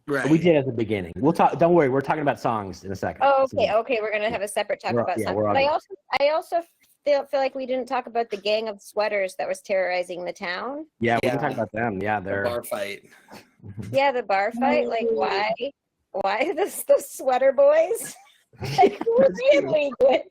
Right. We did at the beginning. We'll talk. Don't worry. We're talking about songs in a second. Oh, okay. Okay, we're gonna have a separate talk about songs. But I also feel like we didn't talk about the gang of sweaters that was terrorizing the town. Yeah, we can talk about them. Yeah, they're the bar fight. Yeah, the bar fight. Like, why the sweater boys? Like, who were they in league with?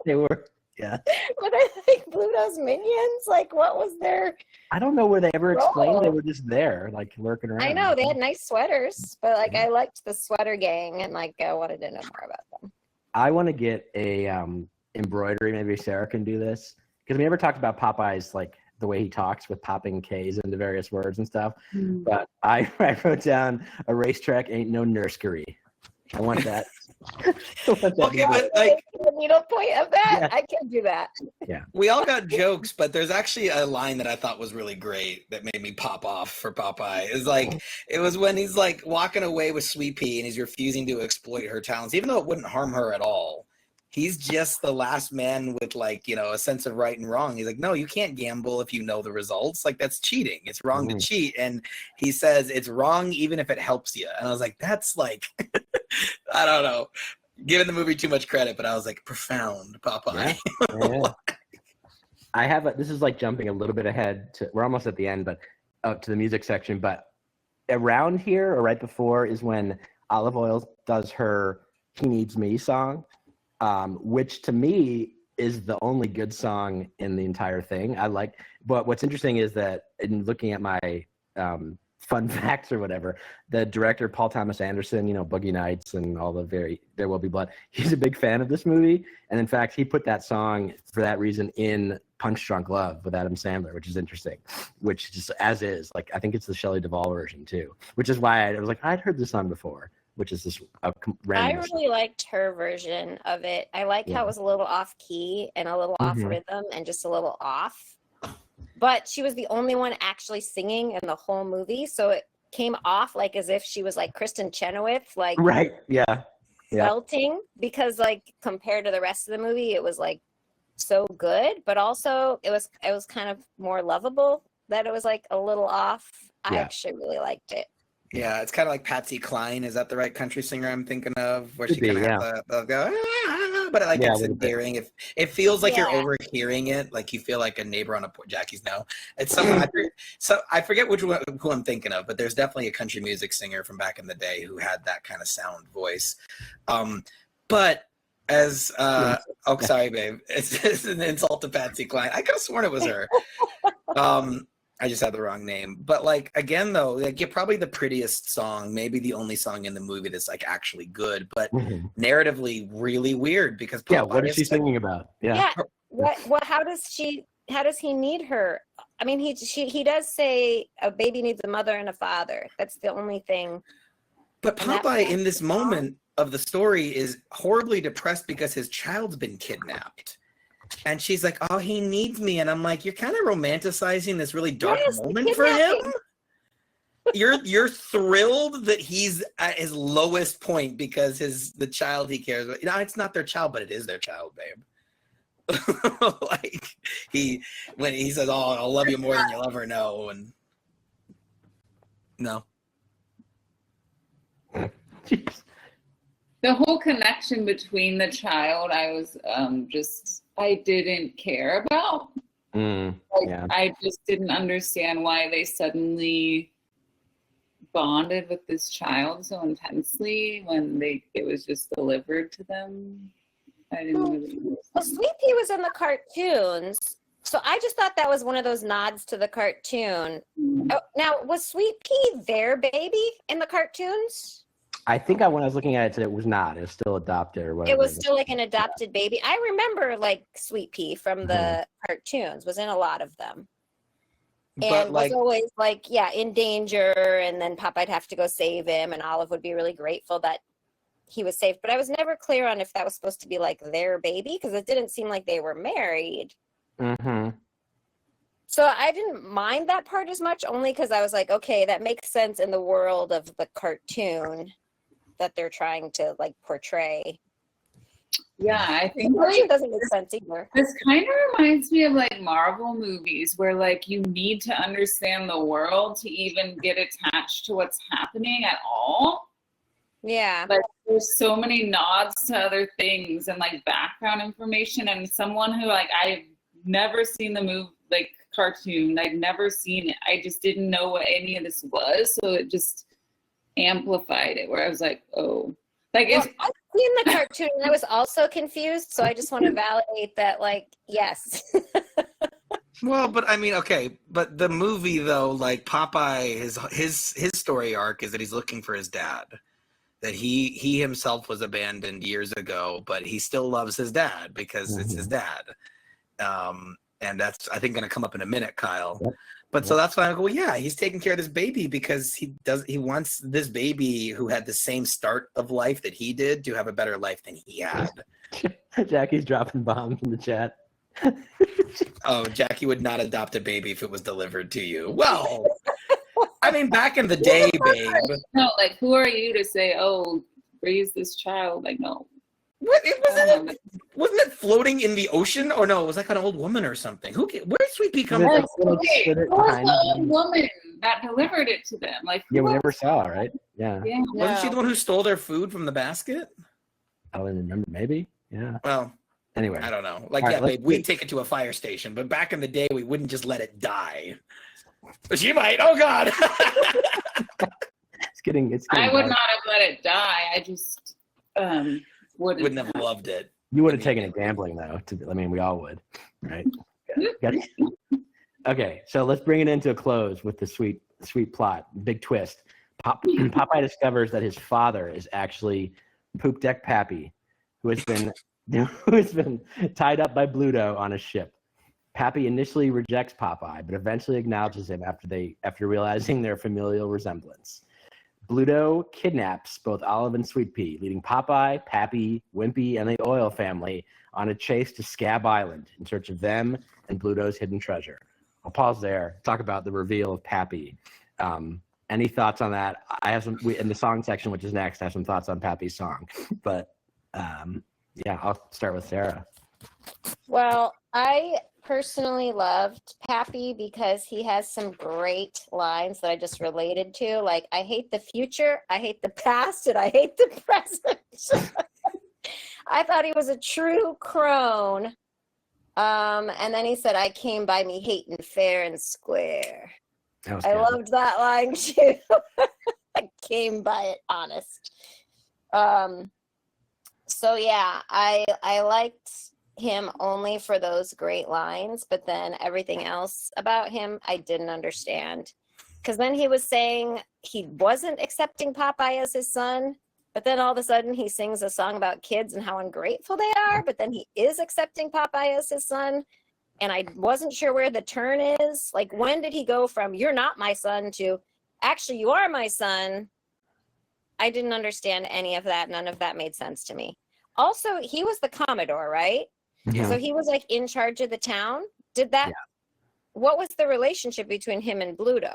They were. Yeah. Were they like Bluto's minions? Like, what was their? I don't know where they ever explained. They were just there, like lurking around. I know they had nice sweaters, but like I liked the sweater gang, and like I wanted to know more about them. I want to get a embroidery. Maybe Sarah can do this because we never talked about Popeye's like the way he talks with popping K's into various words and stuff. But I wrote down a racetrack ain't no nursery. I want that. Okay, but like the needle point of that, I can do that. Yeah. We all got jokes, but there's actually a line that I thought was really great that made me pop off for Popeye. It's like it was when he's like walking away with Sweet Pea and he's refusing to exploit her talents, even though it wouldn't harm her at all. He's just the last man with like, you know, a sense of right and wrong. He's like, no, you can't gamble if you know the results. Like, that's cheating. It's wrong to cheat. And he says it's wrong even if it helps you. And I was like, that's like, I don't know, giving the movie too much credit, but I was like, profound, Popeye. Yeah. I have this is like jumping a little bit ahead to, we're almost at the end, but up to the music section. But around here or right before is when Olive Oil does her "He Needs Me" song, which to me is the only good song in the entire thing. I like, but what's interesting is that in looking at my fun facts or whatever, the director Paul Thomas Anderson, you know, Boogie Nights and all the There Will Be Blood, he's a big fan of this movie, and in fact he put that song for that reason in Punch Drunk Love with Adam Sandler, which is interesting, which just as is, like, I think it's the Shelley Duvall version too, which is why I was like, I'd heard this song before, which is this random. I really liked her version of it. I liked how it was a little off key and a little off rhythm and just a little off. But she was the only one actually singing in the whole movie, so it came off like as if she was like Kristen Chenoweth, like belting, because like compared to the rest of the movie, it was like so good, but also it was kind of more lovable that it was like a little off. I actually really liked it. Yeah, it's kind of like Patsy Cline. Is that the right country singer I'm thinking of? Where she kind of has the go, but like it's endearing. It feels like you're overhearing it, like you feel like a neighbor on a porch. Jackie's no. It's some. I forget who I'm thinking of, but there's definitely a country music singer from back in the day who had that kind of sound voice. But as sorry, babe, it's an insult to Patsy Cline. I could have sworn it was her. I just had the wrong name. But like, again, though, like, you're probably the prettiest song, maybe the only song in the movie that's like actually good, but narratively really weird because what is she singing about? What how does he need her? I mean, he does say a baby needs a mother and a father. That's the only thing. But Popeye in this moment of the story is horribly depressed because his child's been kidnapped. And she's like, oh, he needs me. And I'm like, you're kind of romanticizing this really dark moment for him. You're thrilled that he's at his lowest point because the child he cares about. You know, it's not their child, but it is their child, babe. Like when he says, oh, I'll love you more than you'll ever know. And no. The whole connection between the child, I was I didn't care about. I just didn't understand why they suddenly bonded with this child so intensely when it was just delivered to them. I didn't really understand. Well, Sweet Pea was in the cartoons, so I just thought that was one of those nods to the cartoon. Oh, now, was Sweet Pea their baby in the cartoons? I think when I was looking at it today, it was not. It was still adopted or whatever. It was still like an adopted baby. I remember like Sweet Pea from the cartoons, was in a lot of them. And was always like, in danger, and then Popeye'd have to go save him, and Olive would be really grateful that he was safe. But I was never clear on if that was supposed to be like their baby, because it didn't seem like they were married. So I didn't mind that part as much, only because I was like, okay, that makes sense in the world of the cartoon that they're trying to like portray. Yeah, I think it doesn't make sense either. This kind of reminds me of like Marvel movies where like you need to understand the world to even get attached to what's happening at all. Yeah. Like there's so many nods to other things and like background information, and someone who like I've never seen the movie, like cartoon, I'd never seen it. I just didn't know what any of this was, so it just amplified it where I was like, oh, like I've seen the cartoon and I was also confused, so I just want to validate that, like, yes. Well, but I mean, okay, but the movie though, like Popeye, his story arc is that he's looking for his dad, that he himself was abandoned years ago, but he still loves his dad because it's his dad. And that's, I think, going to come up in a minute, Kyle. But so that's why I go, well, yeah, he's taking care of this baby because he wants this baby who had the same start of life that he did to have a better life than he had. Jackie's dropping bombs in the chat. Oh, Jackie would not adopt a baby if it was delivered to you. Well, I mean, back in the day, babe. No, like, who are you to say, oh, raise this child? Like, no. What? It wasn't. wasn't it floating in the ocean? Or no, it was like an old woman or something. Where did Sweet Pea come Like, from? Okay, who was the old woman that delivered it to them? Like, Yeah, we never saw, right? Yeah. Yeah. Wasn't she the one who stole their food from the basket? I don't remember. Maybe. Yeah. Well, Anyway. I don't know. Like, All yeah, right, babe, we'd take it to a fire station, but back in the day, we wouldn't just let it die. But she might. Oh God. It's getting. I would not have let it die. I just Wouldn't have loved it. You would have taken it gambling though. I mean, we all would, right? Got it. Okay, so let's bring it into a close with the sweet plot. Big twist. Popeye discovers that his father is actually Poop Deck Pappy, who has been tied up by Bluto on a ship. Pappy initially rejects Popeye, but eventually acknowledges him after realizing their familial resemblance. Bluto kidnaps both Olive and Sweet Pea, leading Popeye, Pappy, Wimpy, and the Oil family on a chase to Scab Island in search of them and Bluto's hidden treasure. I'll pause there. Talk about the reveal of Pappy. Any thoughts on that? I have some in the song section, which is next. I have some thoughts on Pappy's song, but yeah, I'll start with Sarah. Well, I personally loved Pappy because he has some great lines that I just related to. Like, I hate the future, I hate the past, and I hate the present. I thought he was a true crone. And then he said, I came by me hating fair and square. I loved that line too. I came by it honest. So yeah, I liked him only for those great lines, but then everything else about him I didn't understand. Because then he was saying he wasn't accepting Popeye as his son, but then all of a sudden he sings a song about kids and how ungrateful they are, but then he is accepting Popeye as his son. And I wasn't sure where the turn is. Like, when did he go from you're not my son to actually you are my son? I didn't understand any of that. None of that made sense to me. Also, he was the Commodore, right? Yeah. So he was like in charge of the town. What was the relationship between him and Bluto?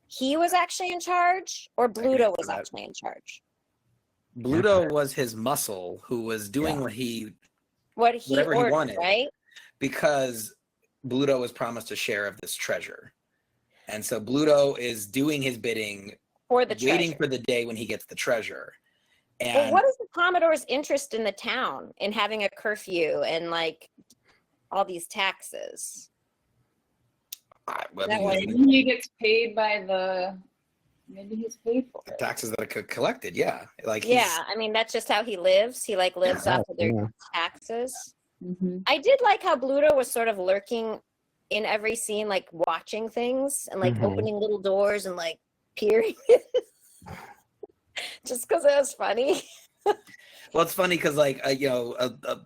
He was actually in charge, or Bluto was actually in charge? Bluto was his muscle who was doing whatever he wanted, right? Because Bluto was promised a share of this treasure. And so Bluto is doing his bidding, waiting for the day when he gets the treasure. And well, what is the Commodore's interest in the town in having a curfew and like all these taxes? He gets paid by maybe he's paid for it. Taxes that are collected, yeah. I mean, that's just how he lives. He like lives off of their taxes. Mm-hmm. I did like how Bluto was sort of lurking in every scene, like watching things and like opening little doors and like peering. Just because it was funny. Well, it's funny because like a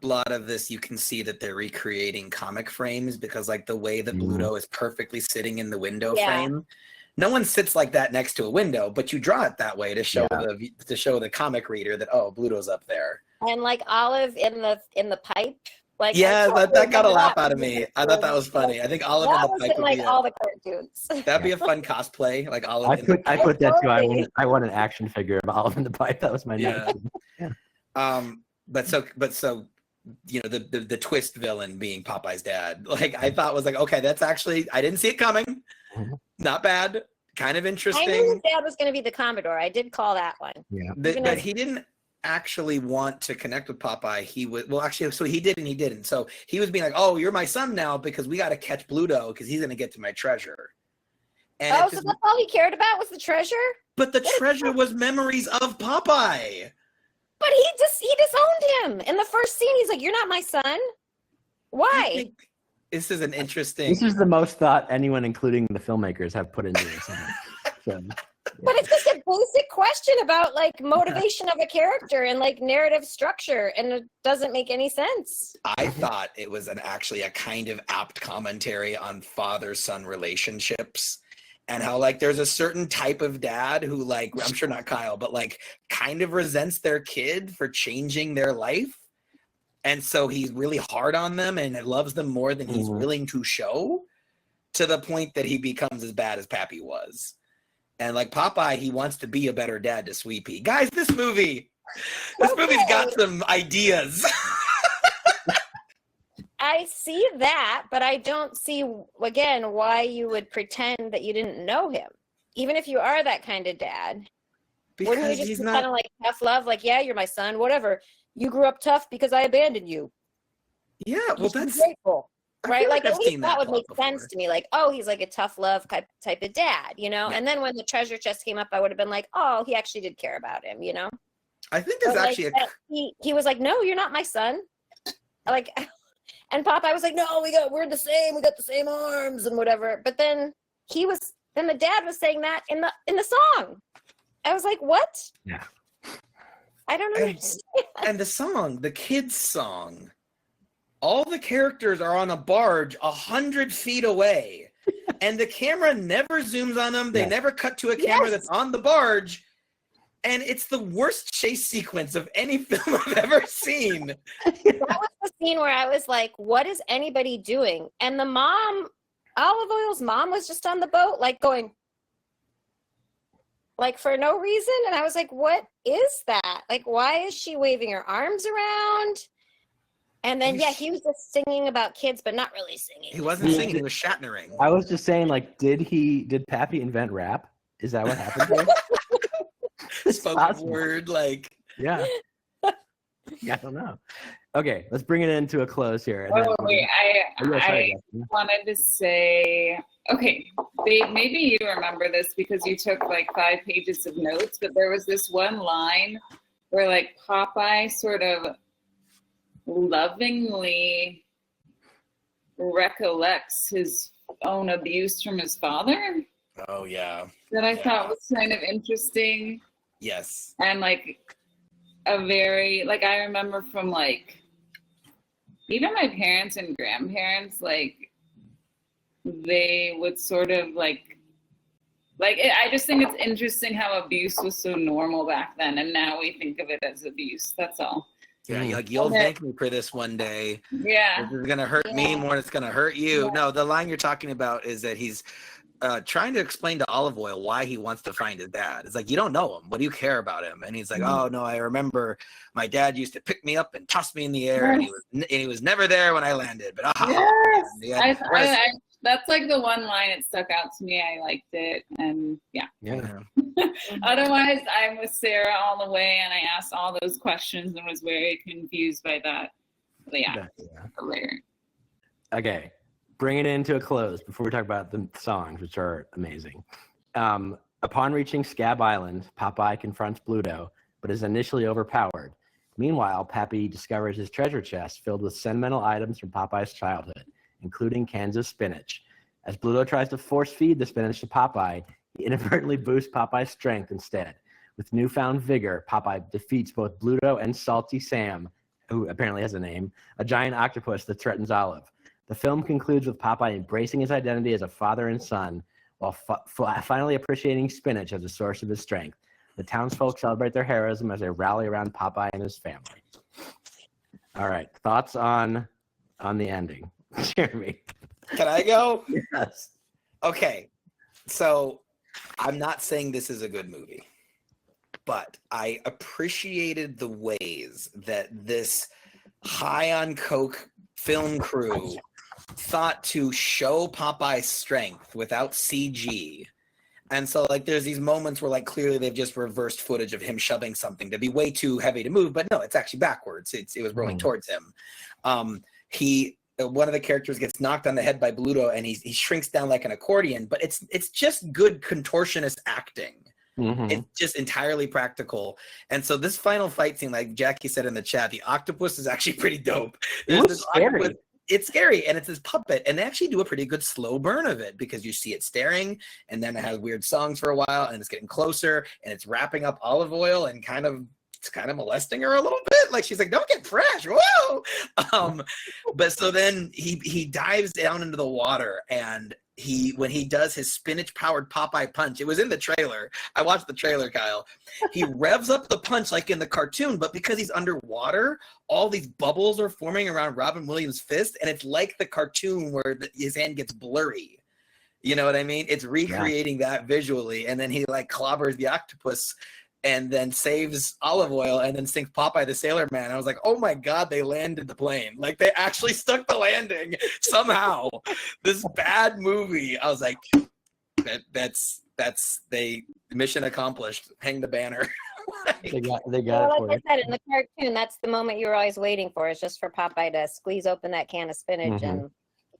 lot of this you can see that they're recreating comic frames because like the way that Bluto is perfectly sitting in the window frame. No one sits like that next to a window, but you draw it that way to show the comic reader that Bluto's up there. And like Olive in the pipe. Like, yeah, that got a laugh out of me. I thought that was funny. I think Olive in the pipe would like all the cartoons. That'd be a fun cosplay, like Olive. I put that too. I want an action figure of Olive in the pipe. That was my next. But so the twist villain being Popeye's dad, like I thought was like, okay, that's actually I didn't see it coming. Not bad, kind of interesting. I knew his dad was going to be the Commodore. I did call that one. Yeah, but he didn't actually want to connect with Popeye. He was so he did and he didn't. So he was being like, "Oh, you're my son now because we got to catch Bluto because he's going to get to my treasure." And so that's all he cared about was the treasure? But the treasure was memories of Popeye. But he disowned him in the first scene. He's like, "You're not my son." Why? This is an interesting. This is the most thought anyone, including the filmmakers, have put into this. So, but it's just a basic question about like motivation of a character and like narrative structure, and it doesn't make any sense. I thought it was actually a kind of apt commentary on father-son relationships and how like there's a certain type of dad who like, I'm sure not Kyle, but like kind of resents their kid for changing their life. And so he's really hard on them and loves them more than he's willing to show, to the point that he becomes as bad as Pappy was. And like Popeye, he wants to be a better dad to Sweet Pea. Guys, this movie's got some ideas. I see that, but I don't see, again, why you would pretend that you didn't know him. Even if you are that kind of dad, wouldn't you just be kind of like tough love? Like, yeah, you're my son, whatever. You grew up tough because I abandoned you. Yeah, well, that's grateful, right? Like, I've at least seen that would plot make sense to me. Like, oh, he's like a tough love type of dad, you know? Yeah. And then when the treasure chest came up, I would have been like, oh, he actually did care about him, you know? I think there's But, actually like, he was like, no, you're not my son. Like, and Popeye was like, no, we're the same. We got the same arms and whatever. But then the dad was saying that in the song. I was like, what? Yeah. I don't understand. And the song, the kids' song, all the characters are on a barge 100 feet away, and the camera never zooms on them. They never cut to a camera that's on the barge, and it's the worst chase sequence of any film I've ever seen. That was the scene where I was like, what is anybody doing? And the mom, Olive Oil's mom, was just on the boat, like going, like for no reason. And I was like, what is that? Like, why is she waving her arms around? And then, he was just singing about kids, but not really singing. He wasn't singing, he was Shatnering. I was just saying, like, did Pappy invent rap? Is that what happened there? Spoken word, like. Yeah. Yeah, I don't know. Okay, let's bring it into a close here. And wait, I wanted to say, okay, maybe you remember this because you took like 5 pages of notes, but there was this one line where like Popeye sort of lovingly recollects his own abuse from his father. Oh, yeah. That I thought was kind of interesting. Yes. And like a very, like I remember from like, even my parents and grandparents, like they would sort of like I just think it's interesting how abuse was so normal back then, and now we think of it as abuse. That's all. Yeah, like you'll thank me for this one day. Yeah, this is gonna hurt me more than it's gonna hurt you. Yeah. No, the line you're talking about is that he's trying to explain to Olive Oil why he wants to find his dad. It's like, you don't know him. What do you care about him? And he's like, oh no, I remember my dad used to pick me up and toss me in the air, and he was never there when I landed. But that's like the one line that stuck out to me. I liked it, and yeah. Otherwise, I'm with Sarah all the way, and I asked all those questions and was very confused by that. But the lyric. Okay. Bring it into a close before we talk about the songs, which are amazing. Upon reaching Scab Island, Popeye confronts Bluto, but is initially overpowered. Meanwhile, Pappy discovers his treasure chest filled with sentimental items from Popeye's childhood, including cans of spinach. As Bluto tries to force feed the spinach to Popeye, he inadvertently boosts Popeye's strength instead. With newfound vigor, Popeye defeats both Bluto and Salty Sam, who apparently has a name, a giant octopus that threatens Olive. The film concludes with Popeye embracing his identity as a father and son, while finally appreciating spinach as a source of his strength. The townsfolk celebrate their heroism as they rally around Popeye and his family. All right, thoughts on the ending, Jeremy? Can I go? Yes. Okay, so I'm not saying this is a good movie, but I appreciated the ways that this high on coke film crew thought to show Popeye's strength without CG. And so like there's these moments where like clearly they've just reversed footage of him shoving something to be way too heavy to move, but no, it's actually backwards. It was rolling towards him. One of the characters gets knocked on the head by Bluto and he shrinks down like an accordion, but it's just good contortionist acting. It's just entirely practical. And so this final fight scene, like Jackie said in the chat, the octopus is actually pretty dope. It's scary, and it's this puppet, and they actually do a pretty good slow burn of it because you see it staring, and then it has weird songs for a while, and it's getting closer, and it's wrapping up Olive Oil and kind of molesting her a little bit. Like she's like, "Don't get fresh, whoa!" But so then he dives down into the water, and when he does his spinach-powered Popeye punch, it was in the trailer. I watched the trailer, Kyle. He revs up the punch like in the cartoon, but because he's underwater, all these bubbles are forming around Robin Williams' fist, and it's like the cartoon where his hand gets blurry. You know what I mean? It's recreating that visually, and then he like clobbers the octopus and then saves Olive Oil and then sinks Popeye the Sailor Man. I was like, oh my God, they landed the plane. Like they actually stuck the landing somehow. This bad movie. I was like, that's mission accomplished. Hang the banner. They got Well, it for like you. I said, in the cartoon, that's the moment you were always waiting for, is just for Popeye to squeeze open that can of spinach and,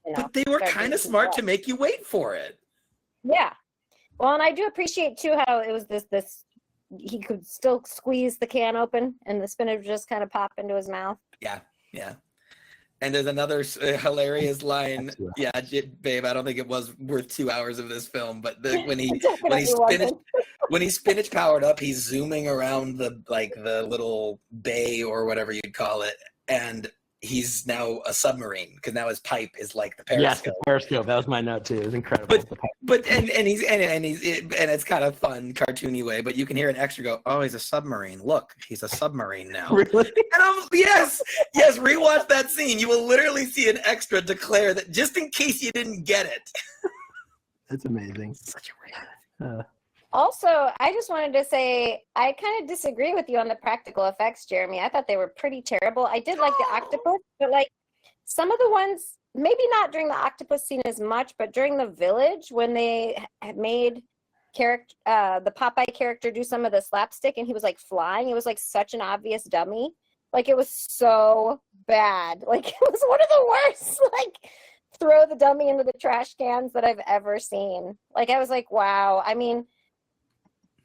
you know. But they were start kind of eating smart it. to make you wait for it. Yeah. Well, and I do appreciate too how it was this he could still squeeze the can open and the spinach would just kind of pop into his mouth. Yeah. And there's another hilarious line. Yeah, babe, I don't think it was worth 2 hours of this film, but when he's spinach powered up, he's zooming around the little bay or whatever you'd call it, and he's now a submarine because now his pipe is like the periscope. Yes, the periscope. That was my note too. It was incredible. But it's kind of fun, cartoony way. But you can hear an extra go, "Oh, he's a submarine. Look, he's a submarine now." Really? And yes. Rewatch that scene. You will literally see an extra declare that just in case you didn't get it. It's amazing. Such a rare. Also, I just wanted to say I kind of disagree with you on the practical effects, Jeremy. I thought they were pretty terrible. I did like the octopus, but like some of the ones, maybe not during the octopus scene as much, but during the village when they had made the Popeye character do some of the slapstick and he was like flying, it was like such an obvious dummy. Like it was so bad. Like it was one of the worst, like throw the dummy into the trash cans that I've ever seen. Like I was like, wow. I mean,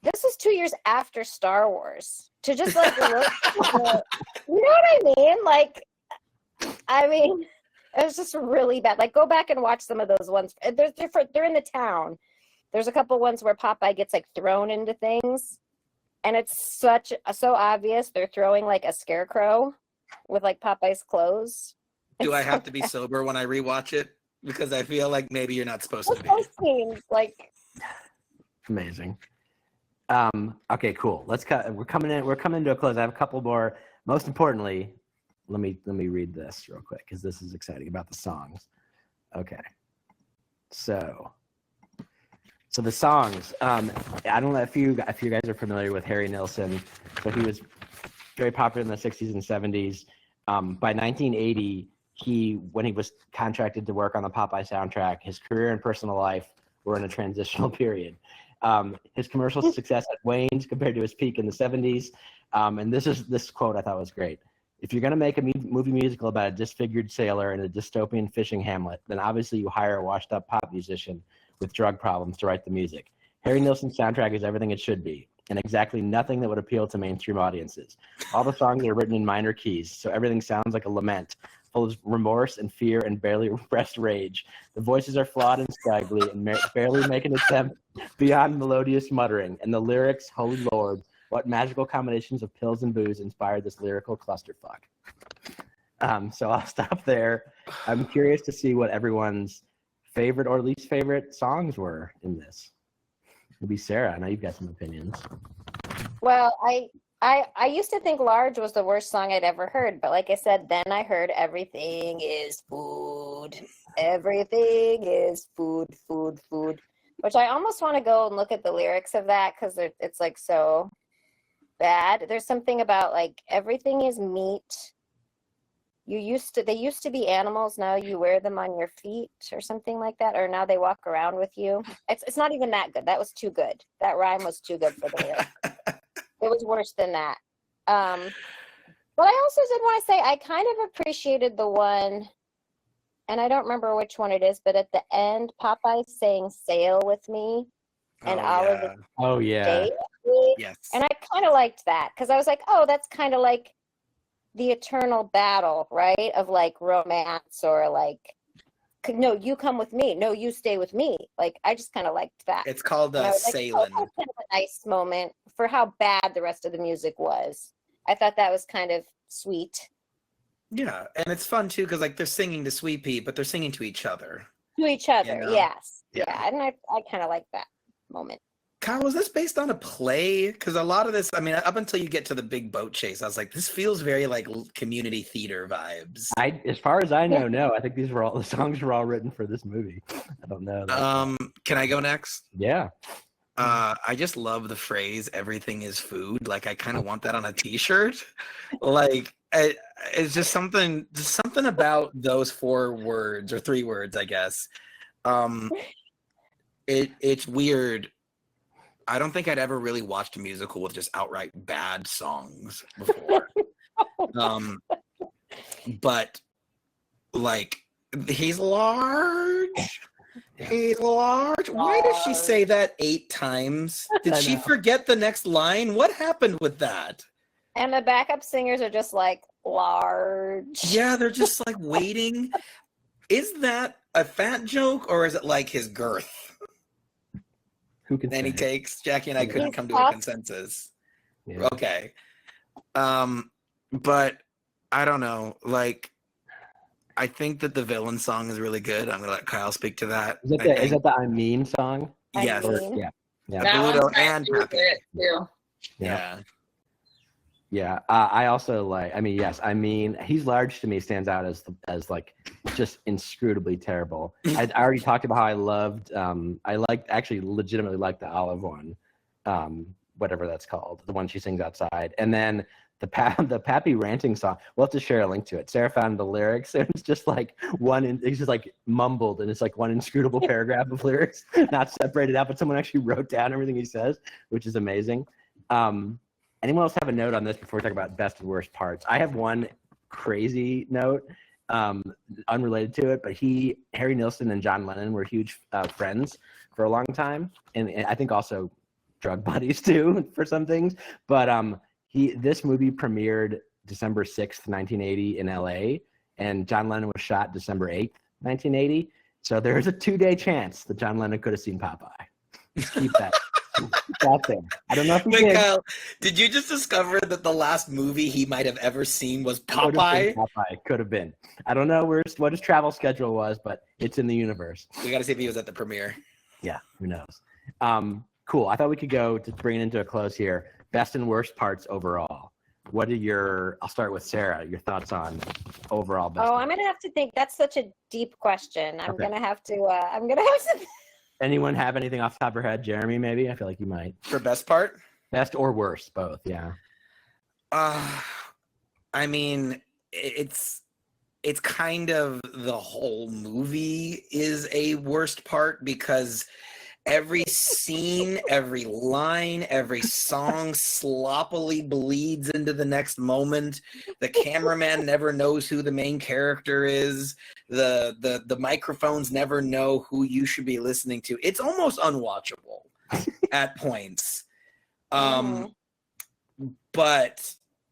this was 2 years after Star Wars. To just like, you know what I mean? Like, I mean, it was just really bad. Like, go back and watch some of those ones. They're different. They're in the town. There's a couple ones where Popeye gets like thrown into things, and it's so obvious. They're throwing like a scarecrow with like Popeye's clothes. Do I have to be sober when I rewatch it? Because I feel like maybe you're not supposed to be. Those scenes, like, Amazing. Okay, cool. We're coming to a close. I have a couple more. Most importantly, let me read this real quick because this is exciting about the songs. Okay. So the songs. I don't know if you guys are familiar with Harry Nilsson. So he was very popular in the 60s and 70s. By 1980, when he was contracted to work on the Popeye soundtrack, his career and personal life were in a transitional period. His commercial success had waned compared to his peak in the 70s. And this quote I thought was great. If you're going to make a movie musical about a disfigured sailor in a dystopian fishing hamlet, then obviously you hire a washed-up pop musician with drug problems to write the music. Harry Nilsson's soundtrack is everything it should be, and exactly nothing that would appeal to mainstream audiences. All the songs are written in minor keys, so everything sounds like a lament, full of remorse and fear and barely repressed rage. The voices are flawed and scraggly and barely make an attempt beyond melodious muttering. And the lyrics, holy Lord, what magical combinations of pills and booze inspired this lyrical clusterfuck. So I'll stop there. I'm curious to see what everyone's favorite or least favorite songs were in this. Maybe Sarah, I know you've got some opinions. well, I used to think Large was the worst song I'd ever heard, but like I said, then I heard Everything is Food. Everything is food, food, food. Which I almost want to go and look at the lyrics of that because it's like so bad. There's something about like everything is meat. They used to be animals, now you wear them on your feet or something like that, or now they walk around with you. It's not even that good. That was too good. That rhyme was too good for the lyrics. It was worse than that. But I also did want to say I kind of appreciated the one, and I don't remember which one it is, but at the end, Popeye saying "Sail with me," and Olive Oh yeah. "Stay with me." Yes. And I kind of liked that because I was like, oh, that's kind of like the eternal battle, right? Of like romance or like, no, you come with me. No, you stay with me. Like, I just kind of liked that. It's called And I was like, Sailing. oh, that's kind of a nice moment for how bad the rest of the music was. I thought that was kind of sweet. Yeah, and it's fun too because like they're singing to Sweet Pea, but they're singing to each other. To each other, You know? yes. Yeah. Yeah, and I kind of like that moment. Kyle, was this based on a play? Because a lot of this, I mean, up until you get to the big boat chase, I was like, this feels very like community theater vibes. As far as I know, no. I think the songs were all written for this movie. I don't know. Can I go next? Yeah. I just love the phrase "everything is food." Like, I kind of want that on a T-shirt. Like, it's just something about those 4 words or 3 words, I guess. It's weird. I don't think I'd ever really watched a musical with just outright bad songs before. But like, he's large. He's large. Why did she say that 8 times? Did she forget the next line? What happened with that? And the backup singers are just like large. Yeah, they're just like waiting. Is that a fat joke or is it like his girth? Who can Any say? takes? Jackie and I couldn't come to a consensus. Yeah. Okay. But I don't know. Like, I think that the villain song is really good. I'm gonna let Kyle speak to that. Is that the I Mean song? Yes. Yeah. Yeah. That Bluto one's my and Pappy. favorite too. Yeah. Yeah. I also like. I mean, yes. I mean, he's large to me. Stands out as like just inscrutably terrible. I already talked about how I loved. Actually legitimately liked the Olive one, whatever that's called, the one she sings outside, and then the Pappy ranting song. We'll have to share a link to it. Sarah found the lyrics, and it's just like it's just like mumbled, and it's like one inscrutable paragraph of lyrics, not separated out, but someone actually wrote down everything he says, which is amazing. Anyone else have a note on this before we talk about best and worst parts? I have one crazy note, unrelated to it, but Harry Nilsson and John Lennon were huge friends for a long time, and I think also drug buddies too for some things. But this movie premiered December 6th, 1980 in LA, and John Lennon was shot December 8th, 1980. So there's a 2-day chance that John Lennon could have seen Popeye. Keep that. Out there. I don't know if he did. Kyle, did you just discover that the last movie he might have ever seen was Popeye? Could have been. I don't know what his travel schedule was, but it's in the universe. We got to see if he was at the premiere. Yeah, who knows? Cool. I thought we could go to bring it into a close here. Best and worst parts overall. What are I'll start with Sarah, your thoughts on overall best. I'm going to have to think. That's such a deep question. I'm going to have to Anyone have anything off the top of your head? Jeremy, maybe? I feel like you might. For best part? Best or worst, both, yeah. I mean, it's kind of the whole movie is a worst part because every scene, every line, every song sloppily bleeds into the next moment. The cameraman never knows who the main character is. The microphones never know who you should be listening to. It's almost unwatchable at points. But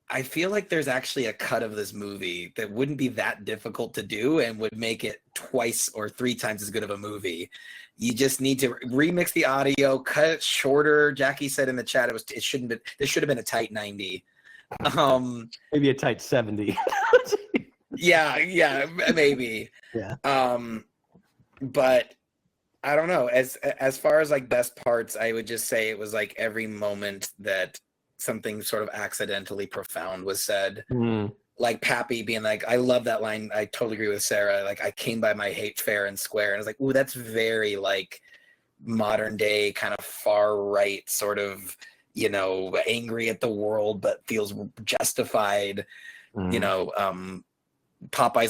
I feel like there's actually a cut of this movie that wouldn't be that difficult to do and would make it 2 or 3 times as good of a movie. You just need to remix the audio, cut it shorter. Jackie said in the chat it should have been a tight 90. Maybe a tight 70. yeah, maybe. Yeah. But I don't know. As far as like best parts, I would just say it was like every moment that something sort of accidentally profound was said. Like Pappy being like, I love that line. I totally agree with Sarah. Like, I came by my hate fair and square. And I was like, ooh, that's very like modern day kind of far right sort of, angry at the world, but feels justified, Popeye's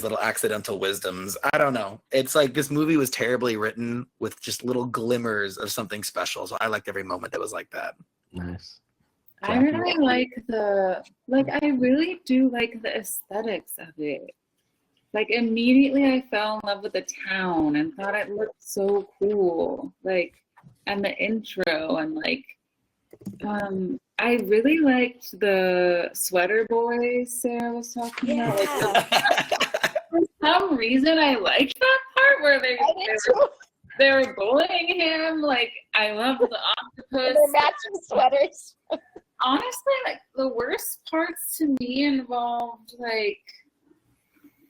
little accidental wisdoms. I don't know. It's like this movie was terribly written with just little glimmers of something special. So I liked every moment that was like that. Nice. I really like I really do like the aesthetics of it. Like, immediately I fell in love with the town and thought it looked so cool. Like, and the intro and I really liked the sweater boys Sarah was talking about. For some reason I liked that part where they were bullying him. Like, I love the octopus. They're matching sweaters. Honestly, like, the worst parts to me involved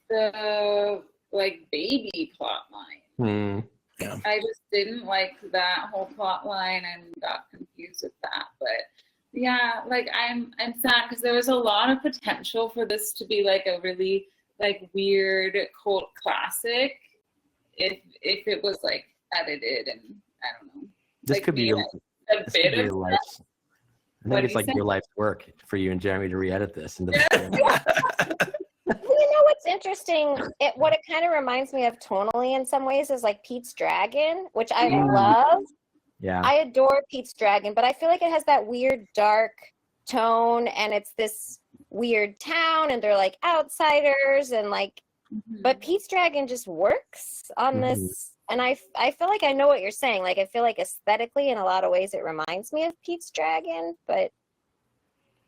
the baby plot line. Yeah. I just didn't like that whole plot line and got confused with that. But yeah, I'm sad because there was a lot of potential for this to be like a really weird cult classic if it was edited and I don't know. This could be a This bit could be of life's, I What think did it's he like say? your life's work for you and Jeremy to re-edit this into the Well, you know what's interesting? What it kind of reminds me of tonally in some ways is like Pete's Dragon, which I love. Yeah. I adore Pete's Dragon, but I feel like it has that weird dark tone, and it's this weird town, and they're like outsiders, and like, but Pete's Dragon just works on this. And I feel like I know what you're saying. Like, I feel like aesthetically, in a lot of ways, it reminds me of Pete's Dragon, but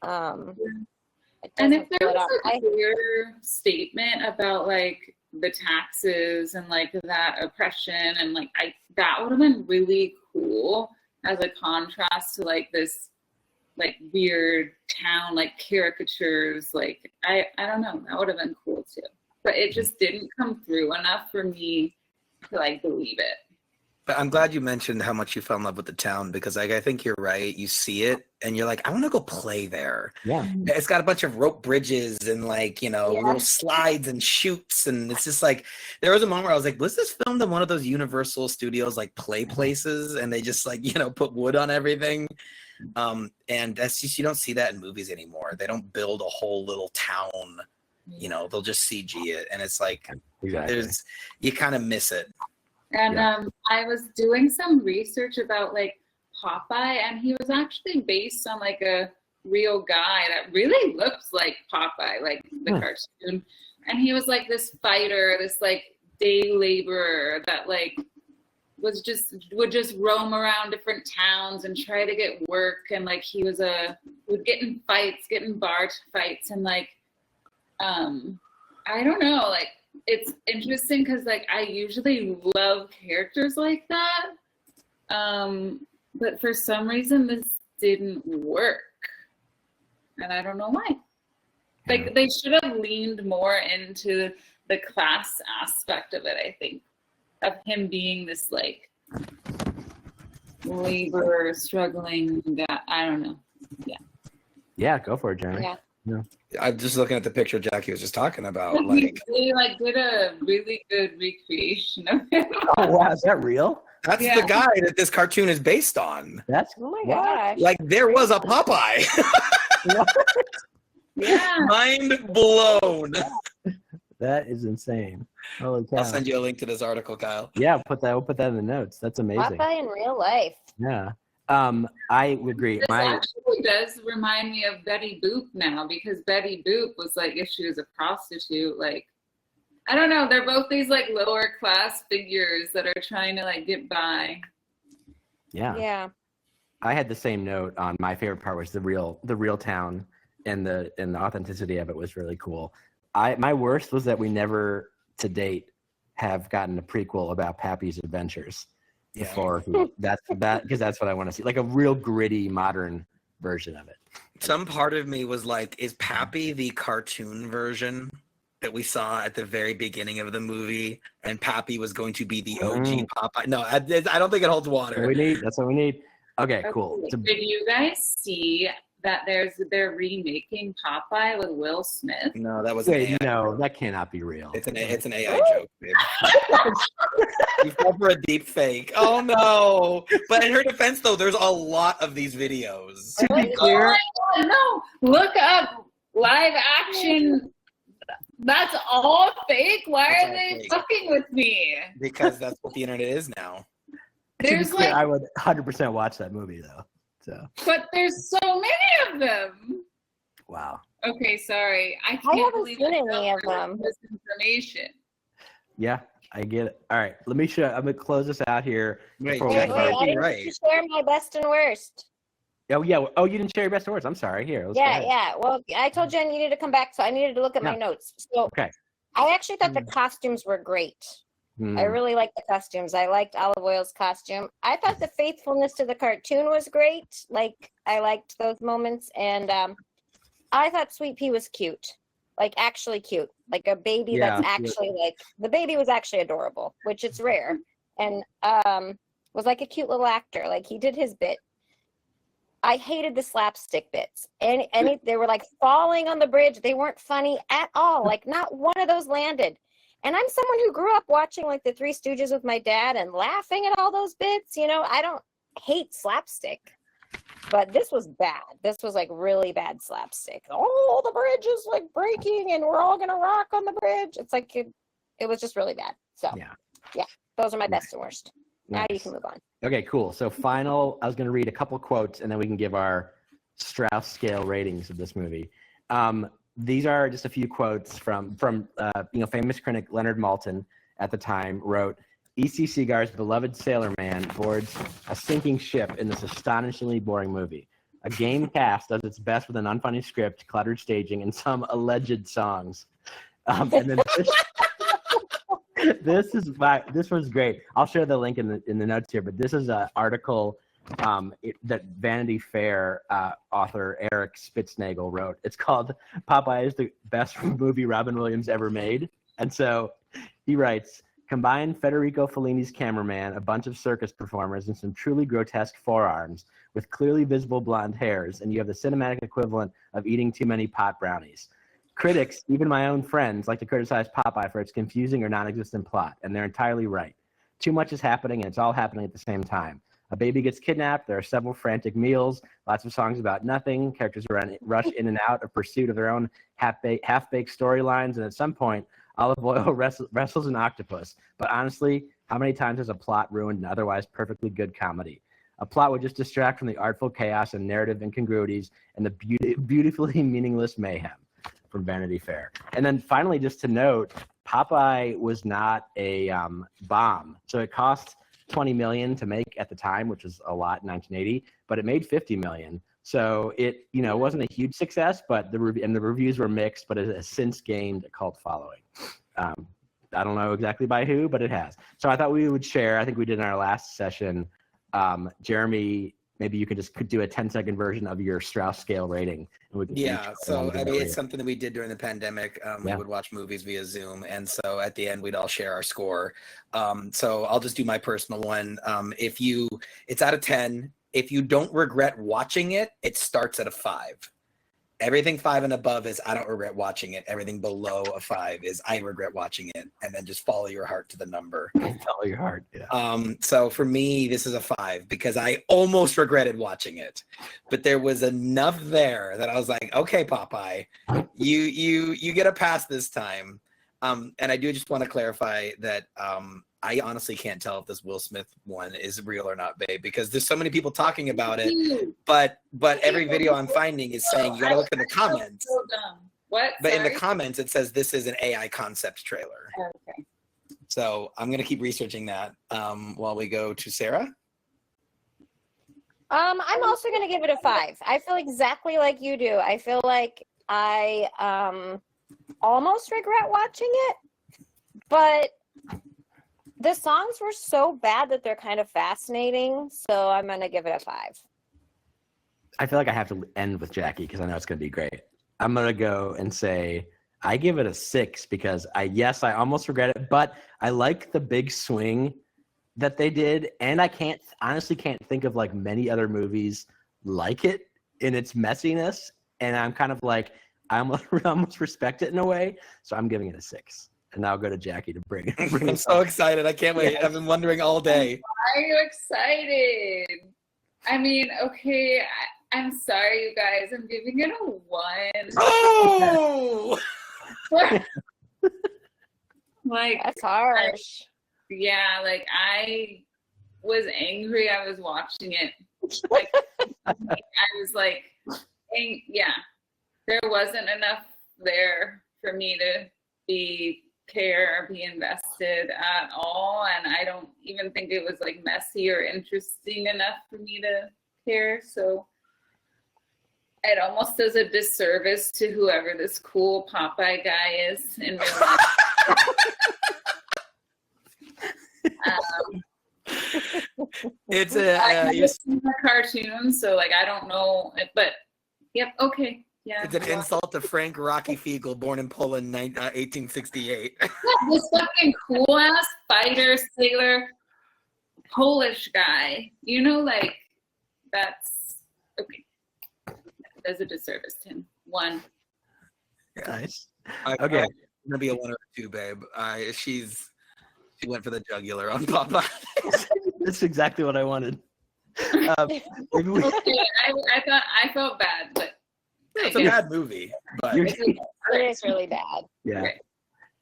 it And if doesn't there pull it was off. a clear statement about like the taxes and like that oppression and like that would have been really cool as a contrast to like this like weird town like caricatures. Like I don't know, that would have been cool too. But it just didn't come through enough for me to like believe it. But I'm glad you mentioned how much you fell in love with the town, because like I think you're right. You see it and you're like, I want to go play there. Yeah. It's got a bunch of rope bridges and like, you know, little slides and chutes, and it's just like there was a moment where I was like, was this filmed in one of those Universal Studios like play places, and they just like, you know, put wood on everything. And that's just, you don't see that in movies anymore. They don't build a whole little town, you know, they'll just CG it, and it's like there's you kind of miss it. And I was doing some research about like Popeye, and he was actually based on like a real guy that really looks like Popeye, like the cartoon. And he was like this fighter, this like day laborer that like would just roam around different towns and try to get work. And like he would get in fights, get in bar fights, and like I don't know, like it's interesting because like I usually love characters like that, but for some reason this didn't work, and I don't know why. Like they should have leaned more into the class aspect of it. I think of him being this like laborer struggling guy. I don't know. Yeah, go for it, Jeremy. Yeah. I'm just looking at the picture Jackie was just talking about. He like did a really good recreation of him. Oh wow, is that real? That's the guy that this cartoon is based on. That's Oh my gosh. Like there was a Popeye. Yeah. Mind blown. That is insane. Holy cow. I'll send you a link to this article, Kyle. Yeah, we'll put that in the notes. That's amazing. Popeye in real life. Yeah. I would agree. This actually does remind me of Betty Boop now, because Betty Boop was like, if she was a prostitute, like, I don't know, they're both these like lower class figures that are trying to like get by. Yeah. Yeah. I had the same note on my favorite part was the real town, and the authenticity of it was really cool. My worst was that we never to date have gotten a prequel about Pappy's adventures. Before that's because that's what I want to see, like a real gritty modern version of it. Some part of me was like, is Pappy the cartoon version that we saw at the very beginning of the movie, and Pappy was going to be the OG Popeye? No, I don't think it holds water. That's what we need. Okay, cool. Did you guys see that they're remaking Popeye with Will Smith? No, that was Wait, no, that cannot be real. It's an AI joke, babe. You fell for a deep fake. Oh no! But in her defense, though, there's a lot of these videos. To be clear, No, look up live action. That's all fake. Why That's are all they fake. fucking with me? Because that's what the internet is now. There's to be clear, like, I would 100% watch that movie though. So but there's so many of them. wow. Okay, sorry. I haven't can't believe seen I any of fell them. for this information. Yeah, I get it. All right, let me show. I'm gonna close this out here. Wait, before we Wait, Jackie, start. I didn't right. get to share my best and worst. Oh yeah. Oh, you didn't share your best words. I'm sorry. Here. Let's go ahead. Yeah. Well, I told Jen you needed to come back, so I needed to look at my Yeah. notes. So Okay. I actually thought the costumes were great. Hmm. I really liked the costumes. I liked Olive Oil's costume. I thought the faithfulness to the cartoon was great. Like, I liked those moments. And I thought Sweet Pea was cute. Like, actually cute. Like a baby Yeah. that's actually like, the baby was actually adorable, which it's rare. And was like a cute little actor. Like, he did his bit. I hated the slapstick bits. And they were like falling on the bridge. They weren't funny at all. Like, not one of those landed. And I'm someone who grew up watching like the Three Stooges with my dad and laughing at all those bits. You know, I don't hate slapstick, but this was bad. This was like really bad slapstick. Oh, the bridge is like breaking and we're all gonna rock on the bridge. It's like it was just really bad. So yeah, those are my best and worst. Now you can move on. Okay, cool. So I was going to read a couple quotes and then we can give our Strauss scale ratings of this movie. These are just a few quotes from famous critic Leonard Maltin at the time wrote, E.C. Segar's beloved sailor man boards a sinking ship in this astonishingly boring movie. A game cast does its best with an unfunny script, cluttered staging, and some alleged songs. And then this was great. I'll share the link in the notes here, but this is an article that Vanity Fair author Eric Spitznagel wrote. It's called "Popeye is the best movie Robin Williams ever made," and so he writes, combine Federico Fellini's cameraman, a bunch of circus performers, and some truly grotesque forearms with clearly visible blonde hairs, and you have the cinematic equivalent of eating too many pot brownies. Critics, even my own friends, like to criticize Popeye for its confusing or non-existent plot, and they're entirely right. Too much is happening, and it's all happening at the same time. A baby gets kidnapped, there are several frantic meals, lots of songs about nothing, characters rush in and out of pursuit of their own half-baked storylines, and at some point, Olive Oil wrestles an octopus. But honestly, how many times has a plot ruined an otherwise perfectly good comedy? A plot would just distract from the artful chaos and narrative incongruities and the beautifully meaningless mayhem. From Vanity Fair. And then finally, just to note, Popeye was not a bomb. So it cost $20 million to make at the time, which was a lot in 1980, but it made $50 million. So it, wasn't a huge success, but the reviews were mixed, but it has since gained a cult following. I don't know exactly by who, but it has. So I thought we would share, I think we did in our last session, Jeremy, maybe you could just do a 10-second version of your Strauss scale rating. And we can so I mean, it's something that we did during the pandemic. We would watch movies via Zoom, and so at the end, we'd all share our score. So I'll just do my personal one. It's out of 10. If you don't regret watching it, it starts at a 5. Everything 5 and above is I don't regret watching it. Everything below a 5 is I regret watching it. And then just follow your heart to the number. Follow your heart, yeah. So for me, this is a 5 because I almost regretted watching it. But there was enough there that I was like, okay, Popeye, you get a pass this time. And I do just want to clarify that I honestly can't tell if this Will Smith one is real or not, babe, because there's so many people talking about it. But every video I'm finding is saying you gotta look in the comments. So dumb. What? But Sorry? in the comments it says this is an AI concept trailer. Okay. So I'm gonna keep researching that while we go to Sarah. I'm also gonna give it a 5. I feel exactly like you do. I feel like I almost regret watching it, but the songs were so bad that they're kind of fascinating, so I'm going to give it a 5. I feel like I have to end with Jackie because I know it's going to be great. I'm going to go and say I give it a 6 because I almost regret it, but I like the big swing that they did, and I honestly can't think of like many other movies like it in its messiness, and I'm kind of like, I almost respect it in a way, so I'm giving it a 6. And now I'll go to Jackie to bring I'm so excited. I can't wait. I've been wondering all day. Why are you excited? I mean, okay, I'm sorry, you guys. I'm giving it a 1. Oh! Like, that's harsh. I was angry. I was watching it. Like, I was like, there wasn't enough there for me to be invested at all, and I don't even think it was like messy or interesting enough for me to care. So it almost does a disservice to whoever this cool Popeye guy is in real life. It's a cartoon, so like I don't know, but yep, okay. Yeah, it's an insult to Frank Rocky Fiegel, born in Poland, 1868. This fucking cool ass fighter, sailor, Polish guy. Like that's okay. Does a disservice to him. 1. Nice. Okay, I'm gonna be a 1 or 2, babe. She went for the jugular on Popeye. That's exactly what I wanted. Maybe we, Okay, I felt bad, but It's a bad movie, but You're- It is really bad. yeah.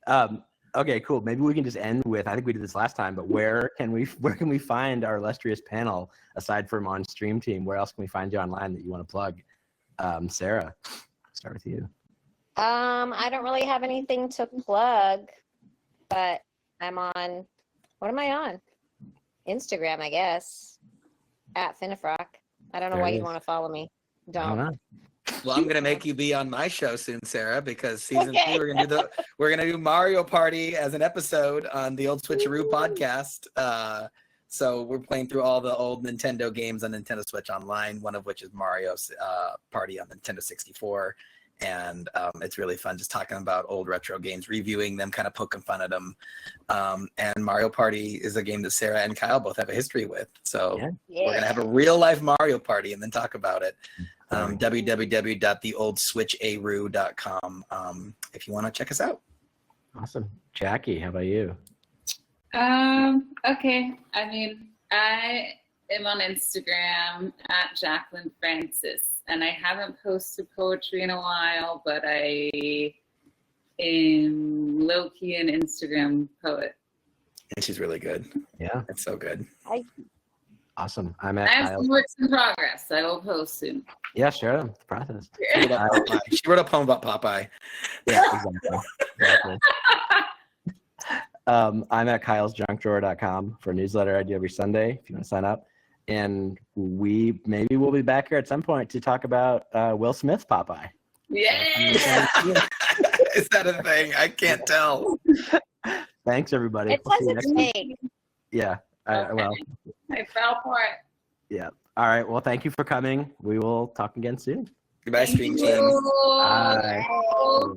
Right. Okay, cool. Maybe we can just end with, I think we did this last time, but where can we find our illustrious panel aside from on Stream Team? Where else can we find you online that you want to plug? Sarah, start with you. I don't really have anything to plug, but I'm on, what am I on? Instagram, I guess, at Finnefrock. I don't know There why it you'd is. want to follow me. I don't Don't. know. well, I'm gonna make you be on my show soon, Sarah, because season Okay. 2 we're gonna do Mario Party as an episode on the Old Switcheroo podcast. So we're playing through all the old Nintendo games on Nintendo Switch Online, one of which is Mario Party on Nintendo 64. And it's really fun just talking about old retro games, reviewing them, kind of poking fun at them. And Mario Party is a game that Sarah and Kyle both have a history with. So Yeah. Yeah. we're going to have a real life Mario Party and then talk about it. www.theoldswitcheroo.com if you want to check us out. Awesome. Jackie, how about you? Okay. I mean, I am on Instagram at Jacqueline Francis, and I haven't posted poetry in a while, but I am low-key an Instagram poet. And she's really good. Yeah. It's so good. Awesome. I'm I at have Kyle. some works in progress. I will post soon. Yeah, share them. The process. She wrote a poem about Popeye. Yeah, exactly. I'm at kylesjunkdrawer.com for a newsletter I do every Sunday if you want to sign up. And we'll be back here at some point to talk about Will Smith's Popeye. Yeah. Is that a thing? I can't tell. Thanks, everybody. It We'll see says you it's next week. fake. Yeah. Well, I fell for it. yeah. All right. Well, thank you for coming. We will talk again soon. Goodbye, stream Thank team. you. Bye. Bye.